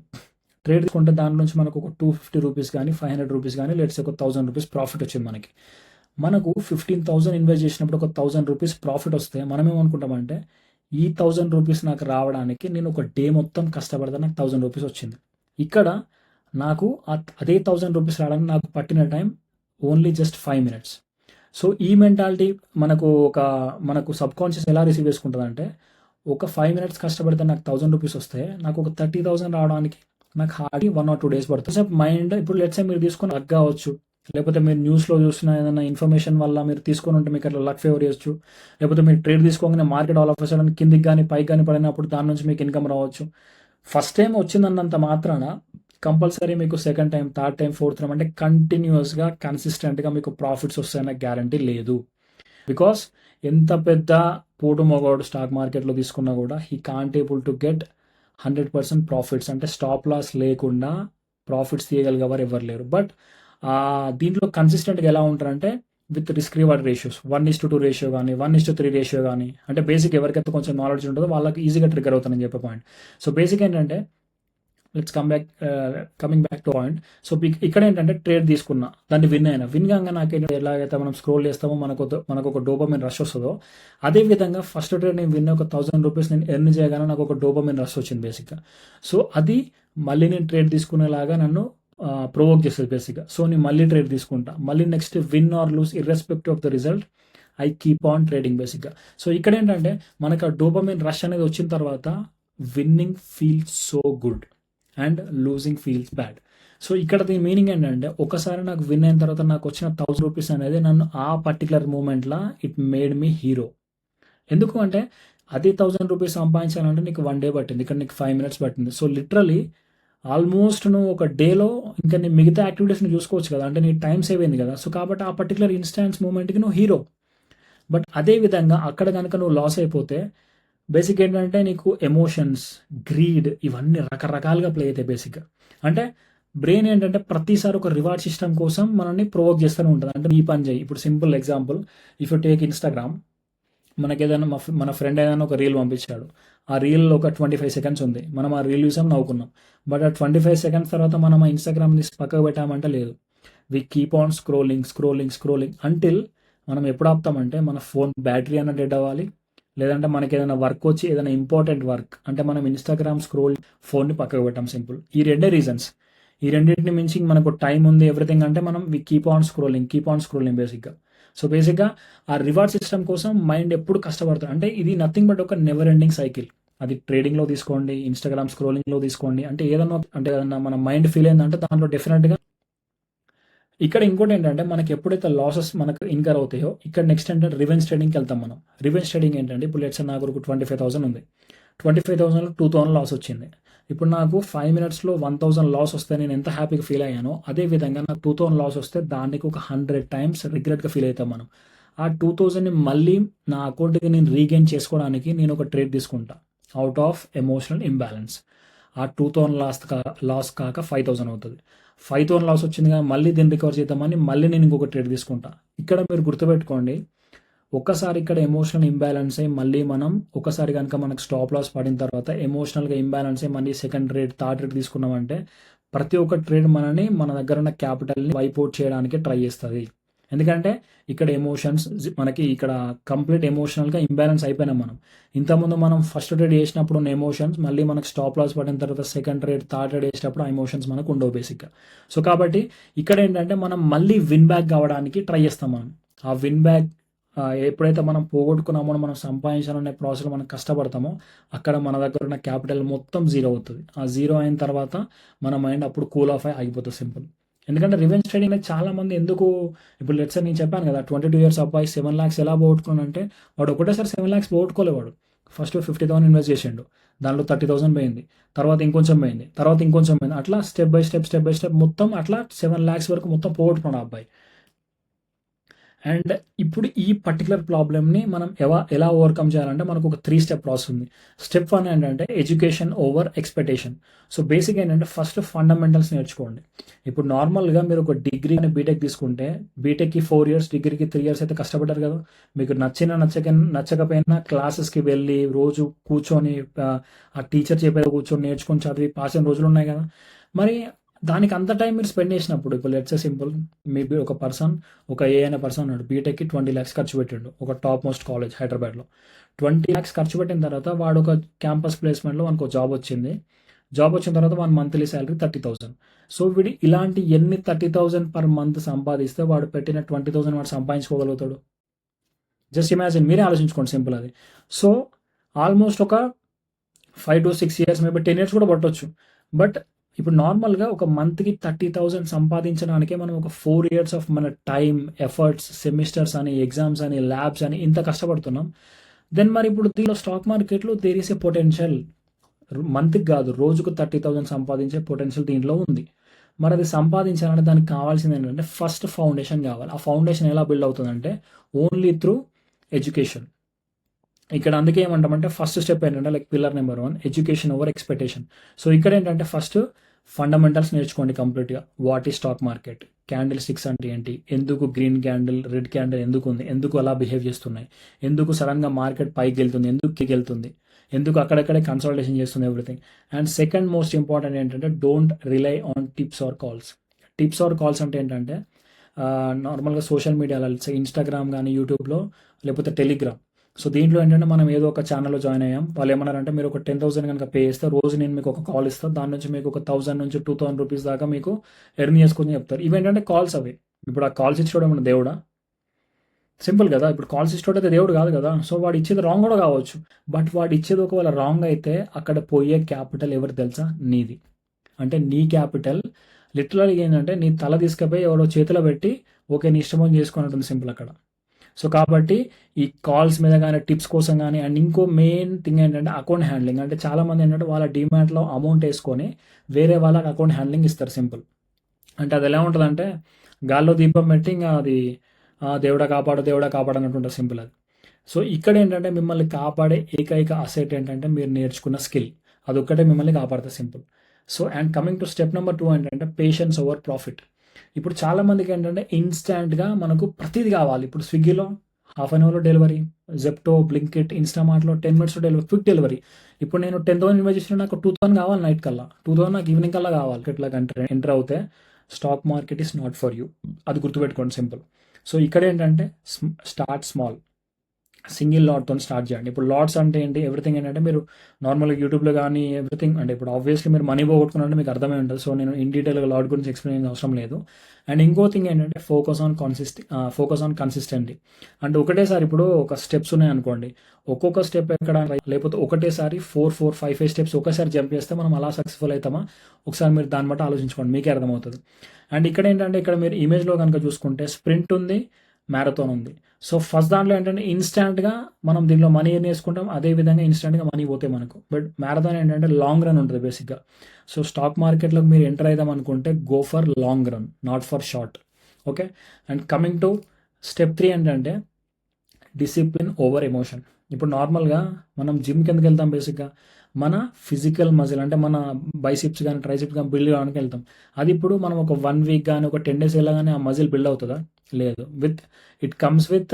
ట్రేడ్ తీసుకుంటే దాని నుంచి మనకు ఒక రూ. 250 గానీ, రూ. 500 గానీ, లెట్స్ సే ఒక రూ. 1000 ప్రాఫిట్ వచ్చింది మనకి. మనకు 15,000 ఇన్వెస్ట్ చేసినప్పుడు ఒక రూ. 1000 ప్రాఫిట్ వస్తే మనం ఏమనుకుంటామంటే, ఈ రూ. 1000 నాకు రావడానికి నేను ఒక డే మొత్తం కష్టపడితే నాకు రూ. 1000 వచ్చింది. ఇక్కడ నాకు అదే రూ. 1000 రావడానికి నాకు పట్టిన time only just 5 minutes. So ఈ మెంటాలిటీ మనకు సబ్‌కాన్షియస్ ఎలా రిసీవ్ చేసుకుంటదంటే, ఒక 5 మినిట్స్ కష్టపడితే నాకు రూ. 1000 వస్తే నాకు ఒక 30,000 రావడానికి నాకు హార్డ్‌లీ 1 ఆర్ 2 డేస్ పడుతుంది. సో మైండ్ ఇప్పుడు లెట్స్ సే మీరు తీసుకున్న లక్ కావచ్చు, లేకపోతే మీరు న్యూస్‌లో చూసిన ఏదైనా ఇన్ఫర్మేషన్ వల్ల మీరు తీసుకొని ఉంటే మీకు అట్లా లక్ ఫేవర్ చేయొచ్చు. లేకపోతే మీరు ట్రేడ్ తీసుకోగానే market all of a sudden కిందికి గానీ, పైకి గానీ పడినప్పుడు దాని నుంచి మీకు ఇన్‌కమ్ రావచ్చు. ఫస్ట్ టైమ్ వచ్చిందన్నంత మాత్రాన కంపల్సరీ మీకు second time, third time, fourth time అంటే కంటిన్యూయస్‌గా, కన్సిస్టెంట్‌గా మీకు ప్రాఫిట్స్ వస్తాయన్న గ్యారంటీ లేదు. బికాస్ ఎంత పెద్ద పోటు మొగోడు స్టాక్ మార్కెట్‌లో తీసుకున్నా కూడా he can't able to get 100% profits. అంటే స్టాప్ లాస్ లేకుండా ప్రాఫిట్స్ తీయగలిగేవారు ఎవరు లేరు. బట్ దీంట్లో కన్సిస్టెంట్‌గా ఎలా ఉంటారంటే with risk reward ratios 1:2 ratio గానీ, 1:3 రేషియో గానీ, అంటే బేసిక్ ఎవరికైతే కొంచెం నాలెడ్జ్ ఉంటుందో వాళ్ళకి ఈజీగా ట్రిగ్గర్ అవుతానని చెప్పే పాయింట్. సో బేసిక్ ఏంటంటే let's coming back to point. So ఇక్కడ ఏంటంటే ట్రేడ్ తీసుకున్నా, దాన్ని విన్ అయినా, విన్ కాగా నాకేంటి ఎలాగైతే మనం స్క్రోల్ చేస్తామో మనకు ఒక డోపమిన్ రష్ వస్తుందో, అదే విధంగా ఫస్ట్ ట్రేడ్ నేను విన్ ఒక రూ. 1000 నేను ఎర్న్ చేయగానే నాకు ఒక డోపమిన్ రష్ వచ్చింది బేసిక్గా. సో అది మళ్ళీ నేను ట్రేడ్ తీసుకునేలాగా నన్ను ప్రొవోక్ చేస్తుంది బేసిక్గా. సో నేను మళ్ళీ ట్రేడ్ తీసుకుంటా, మళ్ళీ next win or lose irrespective of the result I keep on trading బేసిక్గా. సో ఇక్కడ ఏంటంటే మనకు ఆ డోపమిన్ రష్ అనేది వచ్చిన తర్వాత winnowing feels so good and losing feels bad. So ఇక్కడ దీని మీనింగ్ ఏంటంటే, ఒకసారి నాకు విన్ అయిన తర్వాత నాకు వచ్చిన రూ. 1000 అనేది నన్ను ఆ పర్టికులర్ మూమెంట్లో ఇట్ మేడ్ మీ హీరో. ఎందుకు అంటే అదే రూ. 1000 సంపాదించాలంటే నీకు 1 డే పట్టింది, ఇక్కడ నీకు 5 మినిట్స్ పట్టింది. సో లిటరలీ ఆల్మోస్ట్ నువ్వు ఒక డేలో ఇంకా నీ మిగతా యాక్టివిటీస్ని చూసుకోవచ్చు కదా, అంటే నీ టైం సేవ్ అయింది కదా. సో కాబట్టి ఆ పర్టికులర్ ఇన్స్టాన్స్ మూమెంట్కి నువ్వు హీరో. బట్ అదే విధంగా అక్కడ కనుక నువ్వు లాస్ అయిపోతే బేసిక్ ఏంటంటే నీకు ఎమోషన్స్, గ్రీడ్ ఇవన్నీ రకరకాలుగా ప్లే అవుతాయి బేసిక్గా. అంటే బ్రెయిన్ ఏంటంటే ప్రతిసారి ఒక రివార్డ్ సిస్టమ్ కోసం మనల్ని ప్రొవోక్ చేస్తూనే ఉంటుంది. అంటే ఈ పని చేయి. ఇప్పుడు simple example, if you take Instagram, మనకి ఏదైనా మన ఫ్రెండ్ ఏదైనా ఒక రీల్ పంపించాడు, ఆ రీల్ ఒక 25 సెకండ్స్ ఉంది, మనం ఆ రీల్ చూసాం, నవ్వుకున్నాం. బట్ ఆ 25 సెకండ్స్ తర్వాత మనం ఆ ఇన్స్టాగ్రామ్ తీసి పక్కకు పెట్టామంటే లేదు. We keep on scrolling until మనం ఎప్పుడు ఆపుతామంటే మన ఫోన్ బ్యాటరీ అన్న డెడ్ అవ్వాలి, లేదంటే మనకి ఏదైనా వర్క్ వచ్చి ఏదైనా ఇంపార్టెంట్ వర్క్ అంటే మనం ఇన్స్టాగ్రామ్ స్క్రోల్ ఫోన్ని పక్కకు పెట్టాం. సింపుల్. ఈ రెండే రీజన్స్. ఈ రెండింటిని మించి మనకు టైం ఉంది ఎవ్రీథింగ్ అంటే మనం వి కీప్ ఆన్ స్క్రోలింగ్ బేసిక్గా. సో బేసిక్గా ఆ రివార్డ్ సిస్టమ్ కోసం మైండ్ ఎప్పుడు కష్టపడుతుంది. అంటే ఇది నథింగ్ బట్ ఒక నెవర్ ఎండింగ్ సైకిల్. అది ట్రేడింగ్లో తీసుకోండి, ఇన్స్టాగ్రామ్ స్క్రోలింగ్లో తీసుకోండి, అంటే ఏదన్నా మన మైండ్ ఫీల్ అయిందంటే దాంట్లో డెఫినెట్గా. ఇక్కడ ఇంకోటి ఏంటంటే మనకి ఎప్పుడైతే లాసెస్ మనకు ఇన్కర్ అవుతాయో ఇక్కడ నెక్స్ట్ ఏంటంటే రివెంజ్ ట్రేడింగ్కి వెళ్తాం మనం. రివెంజ్ ట్రేడింగ్ ఏంటంటే ఇప్పుడు లెట్స్ నాకు 25,000 ఉంది, 25,000లో 2,000 లాస్ వచ్చింది. ఇప్పుడు నాకు 5 మినిట్స్లో 1,000 లాస్ వస్తే నేను ఎంత హ్యాపీగా ఫీల్ అయ్యానో, అదే విధంగా నాకు 2,000 లాస్ వస్తే దానికి ఒక 100 టైమ్స్ రిగ్రెట్గా ఫీల్ అవుతాం మనం. ఆ 2,000ని మళ్ళీ నా అకౌంట్కి నేను రీగెయిన్ చేసుకోవడానికి నేను ఒక ట్రేడ్ తీసుకుంటా అవుట్ ఆఫ్ ఎమోషనల్ ఇంబ్యాలెన్స్. ఆ 2,000 లాస్ కాక 5,000 అవుతుంది. 5,000 లాస్ వచ్చింది కానీ మళ్ళీ దీన్ని రికవర్ చేద్దామని మళ్ళీ నేను ఇంకొక ట్రేడ్ తీసుకుంటా. ఇక్కడ మీరు గుర్తుపెట్టుకోండి, ఒక్కసారి ఇక్కడ ఎమోషనల్ ఇంబ్యాలెన్స్ అయ్యి మళ్ళీ మనం ఒకసారి కనుక మనకు స్టాప్ లాస్ పడిన తర్వాత ఎమోషనల్గా ఇంబ్యాలెన్స్ అయ్యి మళ్ళీ సెకండ్ ట్రేడ్, థర్డ్ ట్రేడ్ తీసుకున్నామంటే ప్రతి ఒక్క ట్రేడ్ మన దగ్గర ఉన్న క్యాపిటల్ని వైప్ అవుట్ చేయడానికి ట్రై చేస్తుంది. ఎందుకంటే ఇక్కడ ఎమోషన్స్ మనకి ఇక్కడ కంప్లీట్ ఎమోషనల్గా ఇంబ్యాలెన్స్ అయిపోయినాం మనం. ఇంతకుముందు మనం ఫస్ట్ ట్రేడ్ చేసినప్పుడు ఉన్న ఎమోషన్స్ మళ్ళీ మనకు స్టాప్ లాస్ పడిన తర్వాత సెకండ్ ట్రేడ్, థర్డ్ ట్రేడ్ చేసినప్పుడు ఆ ఎమోషన్స్ మనకు ఉండవు బేసిక్గా. సో కాబట్టి ఇక్కడ ఏంటంటే మనం మళ్ళీ విన్ బ్యాక్ కావడానికి ట్రై చేస్తాం మనం. ఆ విన్ బ్యాక్ ఎప్పుడైతే మనం పోగొట్టుకున్నామో, మనం సంపాదించాలనే ప్రాసెస్లో మనం కష్టపడతామో అక్కడ మన దగ్గర ఉన్న క్యాపిటల్ మొత్తం జీరో అవుతుంది. ఆ జీరో అయిన తర్వాత మన మైండ్ అప్పుడు కూల్ ఆఫ్ అయి ఆగిపోతుంది సింపుల్. ఎందుకంటే రివెంజ్ ట్రేడింగ్ అనేది చాలా మంది ఎందుకు, ఇప్పుడు లెట్స్ నేను చెప్పాను కదా 22 ఇయర్స్ అబ్బాయి 7 lakhs ఎలా పోగొట్టుకున్నానంటే, వాడు ఒకటేసారి 7 lakhs పోగొట్టుకోలేవాడు. ఫస్ట్ 50,000 ఇన్వెస్ట్ చేసిండు, దాంట్లో 30,000 పోయింది, తర్వాత ఇంకొంచెం పోయింది, తర్వాత ఇంకొంచెం పోయింది, అట్లా స్టెప్ బై స్టెప్ మొత్తం అట్లా 7 lakhs వరకు మొత్తం పోగొట్టుకున్నాడు ఆ అబ్బాయి. అండ్ ఇప్పుడు ఈ పర్టికులర్ ప్రాబ్లమ్ని మనం ఎలా ఓవర్కమ్ చేయాలంటే మనకు ఒక 3 స్టెప్ ప్రాసెస్ ఉంది. స్టెప్ 1 ఏంటంటే education over expectation. So basic ఏంటంటే ఫస్ట్ ఫండమెంటల్స్ నేర్చుకోండి. ఇప్పుడు నార్మల్గా మీరు ఒక డిగ్రీ అని బీటెక్ తీసుకుంటే బీటెక్కి 4 ఇయర్స్, డిగ్రీకి 3 ఇయర్స్ అయితే కష్టపడ్డారు కదా. మీకు నచ్చకపోయినా క్లాసెస్కి వెళ్ళి రోజు కూర్చొని ఆ టీచర్ చెప్పేది కూర్చొని నేర్చుకొని చదివి పాస్ అయిన రోజులు ఉన్నాయి కదా. మరి దానికి అంత టైం మీరు స్పెండ్ చేసినప్పుడు ఇప్పుడు లెట్స్ సింపుల్, మేబీ ఒక పర్సన్, ఒక ఏ అనే పర్సన్ ఉన్నాడు, బీటెక్కి 20 lakhs ఖర్చు పెట్టిండు ఒక టాప్ మోస్ట్ కాలేజ్ హైదరాబాద్లో. 20 lakhs ఖర్చు పెట్టిన తర్వాత వాడు ఒక క్యాంపస్ ప్లేస్మెంట్లో మనకు జాబ్ వచ్చింది. జాబ్ వచ్చిన తర్వాత వన్ మంత్లీ శాలరీ 30,000. సో వీడు ఇలాంటి ఎన్ని 30,000 పర్ మంత్ సంపాదిస్తే వాడు పెట్టిన 20,000 వాడు సంపాదించుకోగలుగుతాడు? జస్ట్ ఇమాజిన్, మీరే ఆలోచించుకోండి, సింపుల్ అది. సో ఆల్మోస్ట్ ఒక 5 to 6 years, మేబీ 10 years కూడా పట్టొచ్చు. బట్ ఇప్పుడు నార్మల్గా ఒక మంత్కి 30,000 సంపాదించడానికే మనం ఒక 4 years ఆఫ్ మన టైం, ఎఫర్ట్స్, సెమిస్టర్స్ అని, ఎగ్జామ్స్ అని, ల్యాబ్స్ అని ఇంత కష్టపడుతున్నాం. దెన్ మరి ఇప్పుడు దీనిలో స్టాక్ మార్కెట్లో దేర్ ఈస్ ఏ పొటెన్షియల్, మంత్కి కాదు రోజుకు 30,000 సంపాదించే పొటెన్షియల్ దీంట్లో ఉంది. మరి అది సంపాదించాలంటే దానికి కావాల్సింది ఏంటంటే ఫస్ట్ ఫౌండేషన్ కావాలి. ఆ ఫౌండేషన్ ఎలా బిల్డ్ అవుతుందంటే ఓన్లీ త్రూ ఎడ్యుకేషన్. ఇక్కడ అందుకే ఏమంటామంటే ఫస్ట్ స్టెప్ ఏంటంటే like pillar number 1 education over expectation. So ఇక్కడ ఏంటంటే ఫస్ట్ ఫండమెంటల్స్ నేర్చుకోండి కంప్లీట్గా. వాట్ ఈ స్టాక్ మార్కెట్, క్యాండిల్ స్టిక్స్ అంటే ఏంటి, ఎందుకు గ్రీన్ క్యాండిల్, రెడ్ క్యాండిల్ ఎందుకు ఉంది, ఎందుకు అలా బిహేవ్ చేస్తున్నాయి, ఎందుకు సడన్గా మార్కెట్ పైకి వెళ్తుంది, ఎందుకు కిక్ వెళ్తుంది, ఎందుకు అక్కడక్కడే కన్సల్టేషన్ చేస్తుంది, everything. And second most important ఏంటంటే don't rely on tips or calls. Tips or calls అంటే ఏంటంటే నార్మల్గా సోషల్ మీడియాలో ఇన్స్టాగ్రామ్ కానీ, యూట్యూబ్లో, లేకపోతే టెలిగ్రామ్. సో దీంట్లో ఏంటంటే మనం ఏదో ఒక ఛానల్లో జాయిన్ అయ్యాం, వాళ్ళు ఏమన్నారంటే మీరు ఒక 10,000 కనుక పే చేస్తే రోజు నేను మీకు ఒక కాల్ ఇస్తాను, దాని నుంచి మీకు ఒక 1,000 నుంచి 2,000 రూపీస్ దాకా మీకు ఎర్న్ చేసుకొని చెప్తారు. ఇవేంటంటే కాల్స్ అవి. ఇప్పుడు ఆ కాల్స్ ఇచ్చేవాడు ఏమన్నా దేవుడా? సింపుల్ కదా. ఇప్పుడు కాల్స్ ఇచ్చేవాడు అయితే దేవుడు కాదు కదా. సో వాడు ఇచ్చేది రాంగ్ కూడా కావచ్చు. బట్ వాడు ఇచ్చేది ఒకవేళ రాంగ్ అయితే అక్కడ పోయే క్యాపిటల్ ఎవరు తెలుసా? నీది. అంటే నీ క్యాపిటల్ లిటరల్గా ఏంటంటే నీ తల తీసుకుపోయి ఎవడో చేతిలో పెట్టి ఓకే నీ ఇష్టమో చేసుకొని ఉంటుంది, సింపుల్ అక్కడ. సో కాబట్టి ఈ కాల్స్ మీద కానీ, టిప్స్ కోసం కానీ, అండ్ ఇంకో మెయిన్ థింగ్ ఏంటంటే అకౌంట్ హ్యాండ్లింగ్. అంటే చాలామంది ఏంటంటే వాళ్ళ డిమాట్లో అమౌంట్ వేసుకొని వేరే వాళ్ళకి అకౌంట్ హ్యాండ్లింగ్ ఇస్తారు, సింపుల్. అంటే అది ఎలా ఉంటుందంటే గాల్లో దీపం పెట్టి ఇంకా అది దేవుడా కాపాడు అన్నట్టుంటుంది, సింపుల్ అది. సో ఇక్కడ ఏంటంటే మిమ్మల్ని కాపాడే ఏకైక అసెట్ ఏంటంటే మీరు నేర్చుకున్న స్కిల్, అదొక్కటే మిమ్మల్ని కాపాడుతుంది, simple. So and coming to step number 2 ఏంటంటే పేషెన్స్ ఓవర్ ప్రాఫిట్. ఇప్పుడు చాలామందికి ఏంటంటే ఇన్స్టాంట్గా మనకు ప్రతిదీ కావాలి. ఇప్పుడు స్విగ్గీలో హాఫ్ అన్ అవర్లో డెలివరీ, జెప్టో, బ్లింకిట్, ఇన్స్టామార్ట్లో 10 minutes డెలివరీ, క్విక్ డెలివరీ. ఇప్పుడు నేను 10,000 ఇన్వెస్ట్ చేసిన నాకు 2,000 కావాలి నైట్ కల్లా, 2,000 నాకు ఈవినింగ్ కల్లా కావాలి. ఇట్లా ఎంటర్ అవుతే stock market is not for you, అది గుర్తుపెట్టుకోండి, సింపుల్. సో ఇక్కడ ఏంటంటే స్టార్ట్ స్మాల్, సింగిల్ లాట్తో స్టార్ట్ చేయండి. ఇప్పుడు లాట్స్ అంటే ఏంటి, ఎవ్రీథింగ్ ఏంటంటే మీరు నార్మల్గా యూట్యూబ్లో కానీ ఎవ్రీథింగ్ అంటే ఇప్పుడు ఆబ్వియస్లీ మీరు మనీ పోగొట్టుకున్నారంటే మీకు అర్థమై ఉంటుంది. సో నేను ఇన్ డీటెయిల్గా లాట్ గురించి ఎక్స్ప్లెయిన్ అవసరం లేదు. అండ్ ఇంకో థింగ్ ఏంటంటే ఫోకస్ ఆన్ కన్సిస్టెంట్లీ. అంటే ఒకటేసారి ఇప్పుడు ఒక స్టెప్స్ ఉన్నాయి అనుకోండి, ఒక్కొక్క స్టెప్ ఎక్కడ, లేకపోతే ఒకటేసారి 4-5 స్టెప్స్ ఒకసారి జంప్ చేస్తే మనం అలా సక్సెస్ఫుల్ అవుతామా, ఒకసారి మీరు దాన్ని బట్టి ఆలోచించుకోండి, మీకే అర్థమవుతుంది. అండ్ ఇక్కడ ఏంటంటే ఇక్కడ మీరు ఇమేజ్లో కనుక చూసుకుంటే స్ప్రింట్ ఉంది, మ్యారథాన్ ఉంది. సో ఫస్ట్ దాంట్లో ఏంటంటే ఇన్స్టాంట్గా మనం దీనిలో మనీ ఎర్న్ చేసుకుంటాం, అదేవిధంగా ఇన్స్టాంట్గా మనీ పోతే మనకు. బట్ మ్యారథాన్ ఏంటంటే లాంగ్ రన్ ఉంటుంది బేసిక్గా. సో స్టాక్ మార్కెట్లోకి మీరు ఎంటర్ అవుదాం అనుకుంటే go for long run, not for short. Okay. And coming to step 3 ఏంటంటే డిసిప్లిన్ ఓవర్ ఎమోషన్. ఇప్పుడు నార్మల్గా మనం జిమ్కి ఎందుకు వెళ్తాం? బేసిక్గా మన ఫిజికల్ మజిల్ అంటే మన బైసిప్స్ కానీ, ట్రైసిప్స్ కానీ బిల్డ్ కావడానికి వెళ్తాం. అది ఇప్పుడు మనం ఒక 1 week కానీ, ఒక 10 days వెళ్ళగానే ఆ మజిల్ బిల్డ్ అవుతుందా? లేదు. It comes with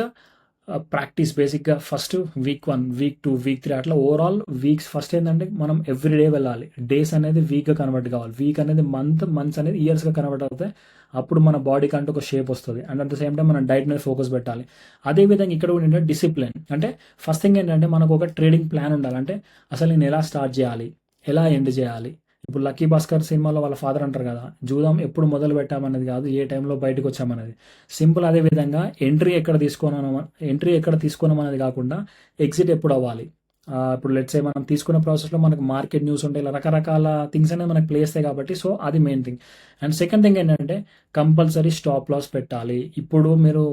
practice. బేసిక్గా ఫస్ట్ week 1, week 2, week 3 అట్లా ఓవరాల్ వీక్స్. ఫస్ట్ ఏంటంటే మనం ఎవ్రీడే వెళ్ళాలి. డేస్ అనేది వీక్గా కన్వర్ట్ కావాలి, వీక్ అనేది మంత్స్ అనేది ఇయర్స్గా కన్వర్ట్ అవుతాయి. అప్పుడు మన బాడీకి అంటే ఒక షేప్ వస్తుంది. And at the same time మనం డైట్ మీద ఫోకస్ పెట్టాలి. అదేవిధంగా ఇక్కడ కూడా ఏంటంటే డిసిప్లిన్. అంటే ఫస్ట్ థింగ్ ఏంటంటే మనకు ఒక ట్రేడింగ్ ప్లాన్ ఉండాలి. అంటే అసలు నేను ఎలా స్టార్ట్ చేయాలి, ఎలా ఎండ్ చేయాలి. ఇప్పుడు లక్కీ భాస్కర్ సినిమాలో వాళ్ళ ఫాదర్ అంటారు కదా, జూదం ఎప్పుడు మొదలు పెట్టామనేది కాదు, ఏ టైంలో బయటకు వచ్చామనేది, సింపుల్. అదేవిధంగా ఎంట్రీ ఎక్కడ తీసుకున్నాం అనేది కాకుండా ఎగ్జిట్ ఎప్పుడు అవ్వాలి. ఇప్పుడు లెట్స్ సే మనం తీసుకునే ప్రాసెస్లో మనకు మార్కెట్ న్యూస్ ఉంటాయి, ఇలా రకరకాల థింగ్స్ అనేది మనకు ప్లే అవుతాయి కాబట్టి. సో అది main thing. And second thing ఏంటంటే కంపల్సరీ స్టాప్ లాస్ పెట్టాలి. ఇప్పుడు మీరు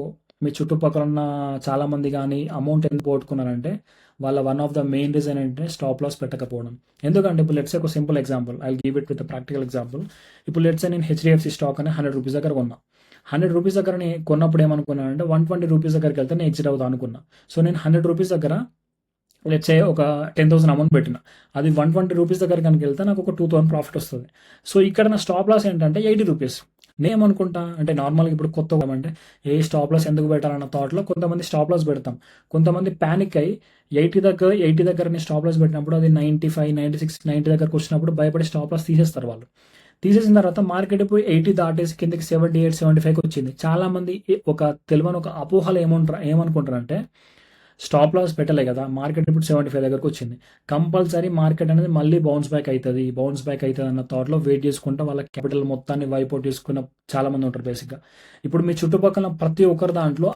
మీ చుట్టుపక్కల ఉన్న చాలామంది కానీ అమౌంట్ ఎందుకు పోగొట్టుకున్నారంటే వాళ్ళ one of the main reason ఏంటంటే స్టాప్ లాస్ పెట్టకపోవడం. ఎందుకంటే ఇప్పుడు లెట్స్ ఒక simple example, I give it with practical example. ఇప్పుడు లెట్స్ నేను HDFC స్టాక్ అని 100 రూపీస్ దగ్గర కొన్నా. రూ. 100 దగ్గర నేను కొన్నప్పుడు ఏమనుకున్నానంటే రూ. 120 దగ్గరికి వెళ్తే నేను ఎగ్జిట్ అవుతాను అనుకున్నా. సో నేను రూ. 100 దగ్గర లెట్స్ సే ఒక 10,000 అమౌంట్ పెట్టిన. అది రూ. 120 దగ్గర కనుక వెళ్తే నాకు ఒక 2,000 ప్రాఫిట్ వస్తుంది. సో ఇక్కడ నా స్టాప్ లాస్ ఏంటంటే రూ. 80. నేనేమనుకుంటా అంటే నార్మల్గా ఇప్పుడు కొత్త అంటే ఏ స్టాప్ లాస్ ఎందుకు పెట్టాలన్న థాట్లో కొంతమంది స్టాప్ లాస్ పెడతాం. కొంతమంది ప్యానిక్ అయ్యి 80 దగ్గర నేను స్టాప్ లాస్ పెట్టినప్పుడు అది 95, 96, 90 దగ్గరకు వచ్చినప్పుడు భయపడి స్టాప్ లాస్ తీసేస్తారు వాళ్ళు. తీసేసిన తర్వాత మార్కెట్ ఇప్పుడు 80 దాటేసి కిందకి 78, 75కి వచ్చింది. చాలామంది ఒక తెలియని ఒక అపోహలు ఏమనుకుంటారంటే స్టాప్ లాస్ పెట్టలే కదా, మార్కెట్ ఇప్పుడు 75 దగ్గరకు వచ్చింది, కంపల్సరీ మార్కెట్ అనేది మళ్ళీ బౌన్స్ బ్యాక్ అవుతుంది అన్న థాట్లో వెయిట్ చేసుకుంటా వాళ్ళ క్యాపిటల్ మొత్తాన్ని వైప్ అవుట్ చేసుకున్న చాలా మంది ఉంటారు బేసిక్గా. ఇప్పుడు మీ చుట్టుపక్కల ప్రతి ఒక్కరి దాంట్లో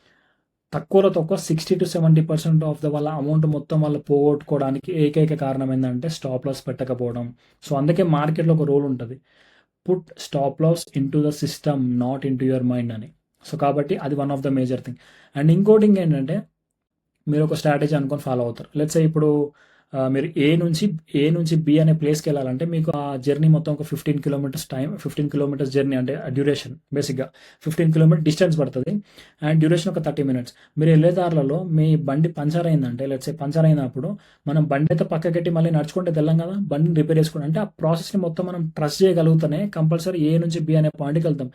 తక్కువలో తక్కువ 60-70% ఆఫ్ ద వాళ్ళ అమౌంట్ మొత్తం వాళ్ళు పోగొట్టుకోవడానికి ఏకైక కారణం ఏంటంటే స్టాప్ లాస్ పెట్టకపోవడం. సో అందుకే మార్కెట్లో ఒక రూల్ ఉంటుంది, put stop loss in to the system, not in to your mind అని. సో కాబట్టి అది one of the major thing. And ఇంకోటి ఏంటంటే మీరు ఒక స్ట్రాటజీ అనుకొని ఫాలో అవుతారు. లెట్స్ సే ఇప్పుడు మీరు ఏ నుంచి బి అనే ప్లేస్కి వెళ్ళాలంటే మీకు ఆ జర్నీ మొత్తం ఒక 15 కిలోమీటర్స్ జర్నీ అంటే డ్యూరేషన్ బేసిక్గా 15 కిలోమీటర్ డిస్టెన్స్ పడుతుంది అండ్ డ్యూరేషన్ ఒక 30 minutes. మీరు వెళ్ళే దారిలో మీ బండి పంచర్ అయిందంటే లెట్స్ సే పంచర్ అయినప్పుడు మనం బండి అయితే పక్కకెట్టి మళ్ళీ నడుచుకుంటే తెల్లం కదా, బండిని రిపేర్ చేసుకుంటే అంటే ఆ ప్రాసెస్ని మొత్తం మనం ట్రస్ట్ చేయగలుగుతానే కంపల్సరీ ఏ నుంచి బి అనే పాయింట్కి వెళ్తాం.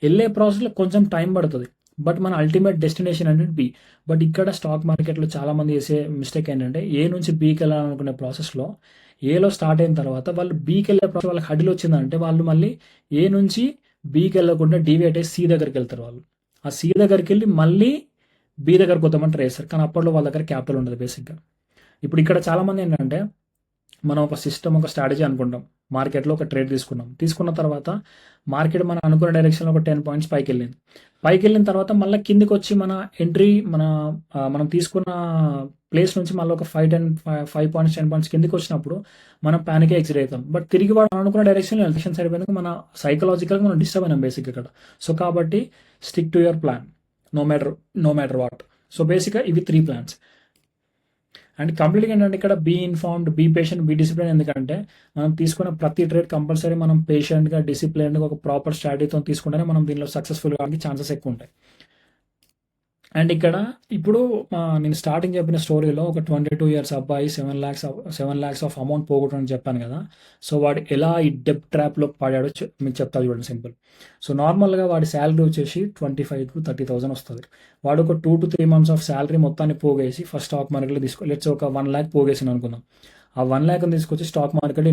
వెళ్ళే ప్రాసెస్లో కొంచెం టైం పడుతుంది, బట్ మన అల్టిమేట్ డెస్టినేషన్ అంటే బి. బట్ ఇక్కడ స్టాక్ మార్కెట్లో చాలామంది చేసే మిస్టేక్ ఏంటంటే ఏ నుంచి బీకి వెళ్ళాలనుకునే ప్రాసెస్లో ఏలో స్టార్ట్ అయిన తర్వాత వాళ్ళు బీకి వెళ్ళే ప్రాసెస్ వాళ్ళకి హడిల్ వచ్చిందంటే వాళ్ళు మళ్ళీ ఏ నుంచి బీకి వెళ్ళకుండా డీవియేట్ అయ్యి సి దగ్గరికి వెళ్తారు. వాళ్ళు ఆ సి దగ్గరికి వెళ్ళి మళ్ళీ బి దగ్గరకు వద్దామని ట్రై చేస్తారు, కానీ అప్పట్లో వాళ్ళ దగ్గర క్యాపిటల్ ఉండదు బేసిక్గా. ఇప్పుడు ఇక్కడ చాలామంది ఏంటంటే మనం ఒక సిస్టమ్ ఒక స్ట్రాటజీ అనుకుంటాం, మార్కెట్లో ఒక ట్రేడ్ తీసుకున్న తర్వాత మార్కెట్ మనం అనుకున్న డైరెక్షన్లో ఒక 10 points పైకి వెళ్ళిన తర్వాత మళ్ళీ కిందికి వచ్చి మన ఎంట్రీ మనం తీసుకున్న ప్లేస్ నుంచి మళ్ళీ ఒక 5 points 10 points కిందికి వచ్చినప్పుడు మనం ప్యానిక్ ఎగ్జిట్ అవుతాం. బట్ తిరిగి వాడు అనుకున్న డైరెక్షన్లో ఎలక్షన్ సరిపోయినందుకు మన సైకలాజికల్గా మనం డిస్టర్బ్ అయినాం బేసిక్గా ఇక్కడ. సో కాబట్టి stick to your plan no matter what. So బేసిక్గా ఇవి 3 plans. అండ్ కంప్లీట్గా ఏంటంటే ఇక్కడ be informed, be patient, be discipline. ఎందుకంటే మనం తీసుకున్న ప్రతి ట్రేడ్ కంపల్సరీ మనం పేషెంట్గా డిసిప్లిన్గా ఒక ప్రాపర్ స్ట్రాటజీతో తీసుకుంటేనే మనం దీనిలో సక్సెస్ఫుల్ కావడానికి ఛాన్సెస్ ఎక్కువ ఉంటాయి. అండ్ ఇక్కడ ఇప్పుడు నేను స్టార్టింగ్ చెప్పిన స్టోరీలో ఒక 22 years అబ్బాయి 7 lakhs ఆఫ్ అమౌంట్ పోగొట్టని చెప్పాను కదా. సో వాడు ఎలా ఈ డెబ్ ట్రాప్లో పడాడో మీకు చెప్తా చూడండి, సింపుల్. సో నార్మల్గా వాడి శాలరీ వచ్చేసి 25,000 to 30,000 వస్తుంది. వాడు ఒక 2 to 3 months ఆఫ్ శాలరీ మొత్తాన్ని పోగేసి ఫస్ట్ స్టాక్ మార్కెట్లో లెట్స్ ఒక 1 lakh పోగేసిన అనుకుందాం. ఆ 1 lakh తీసుకొచ్చి స్టాక్ మార్కెట్లో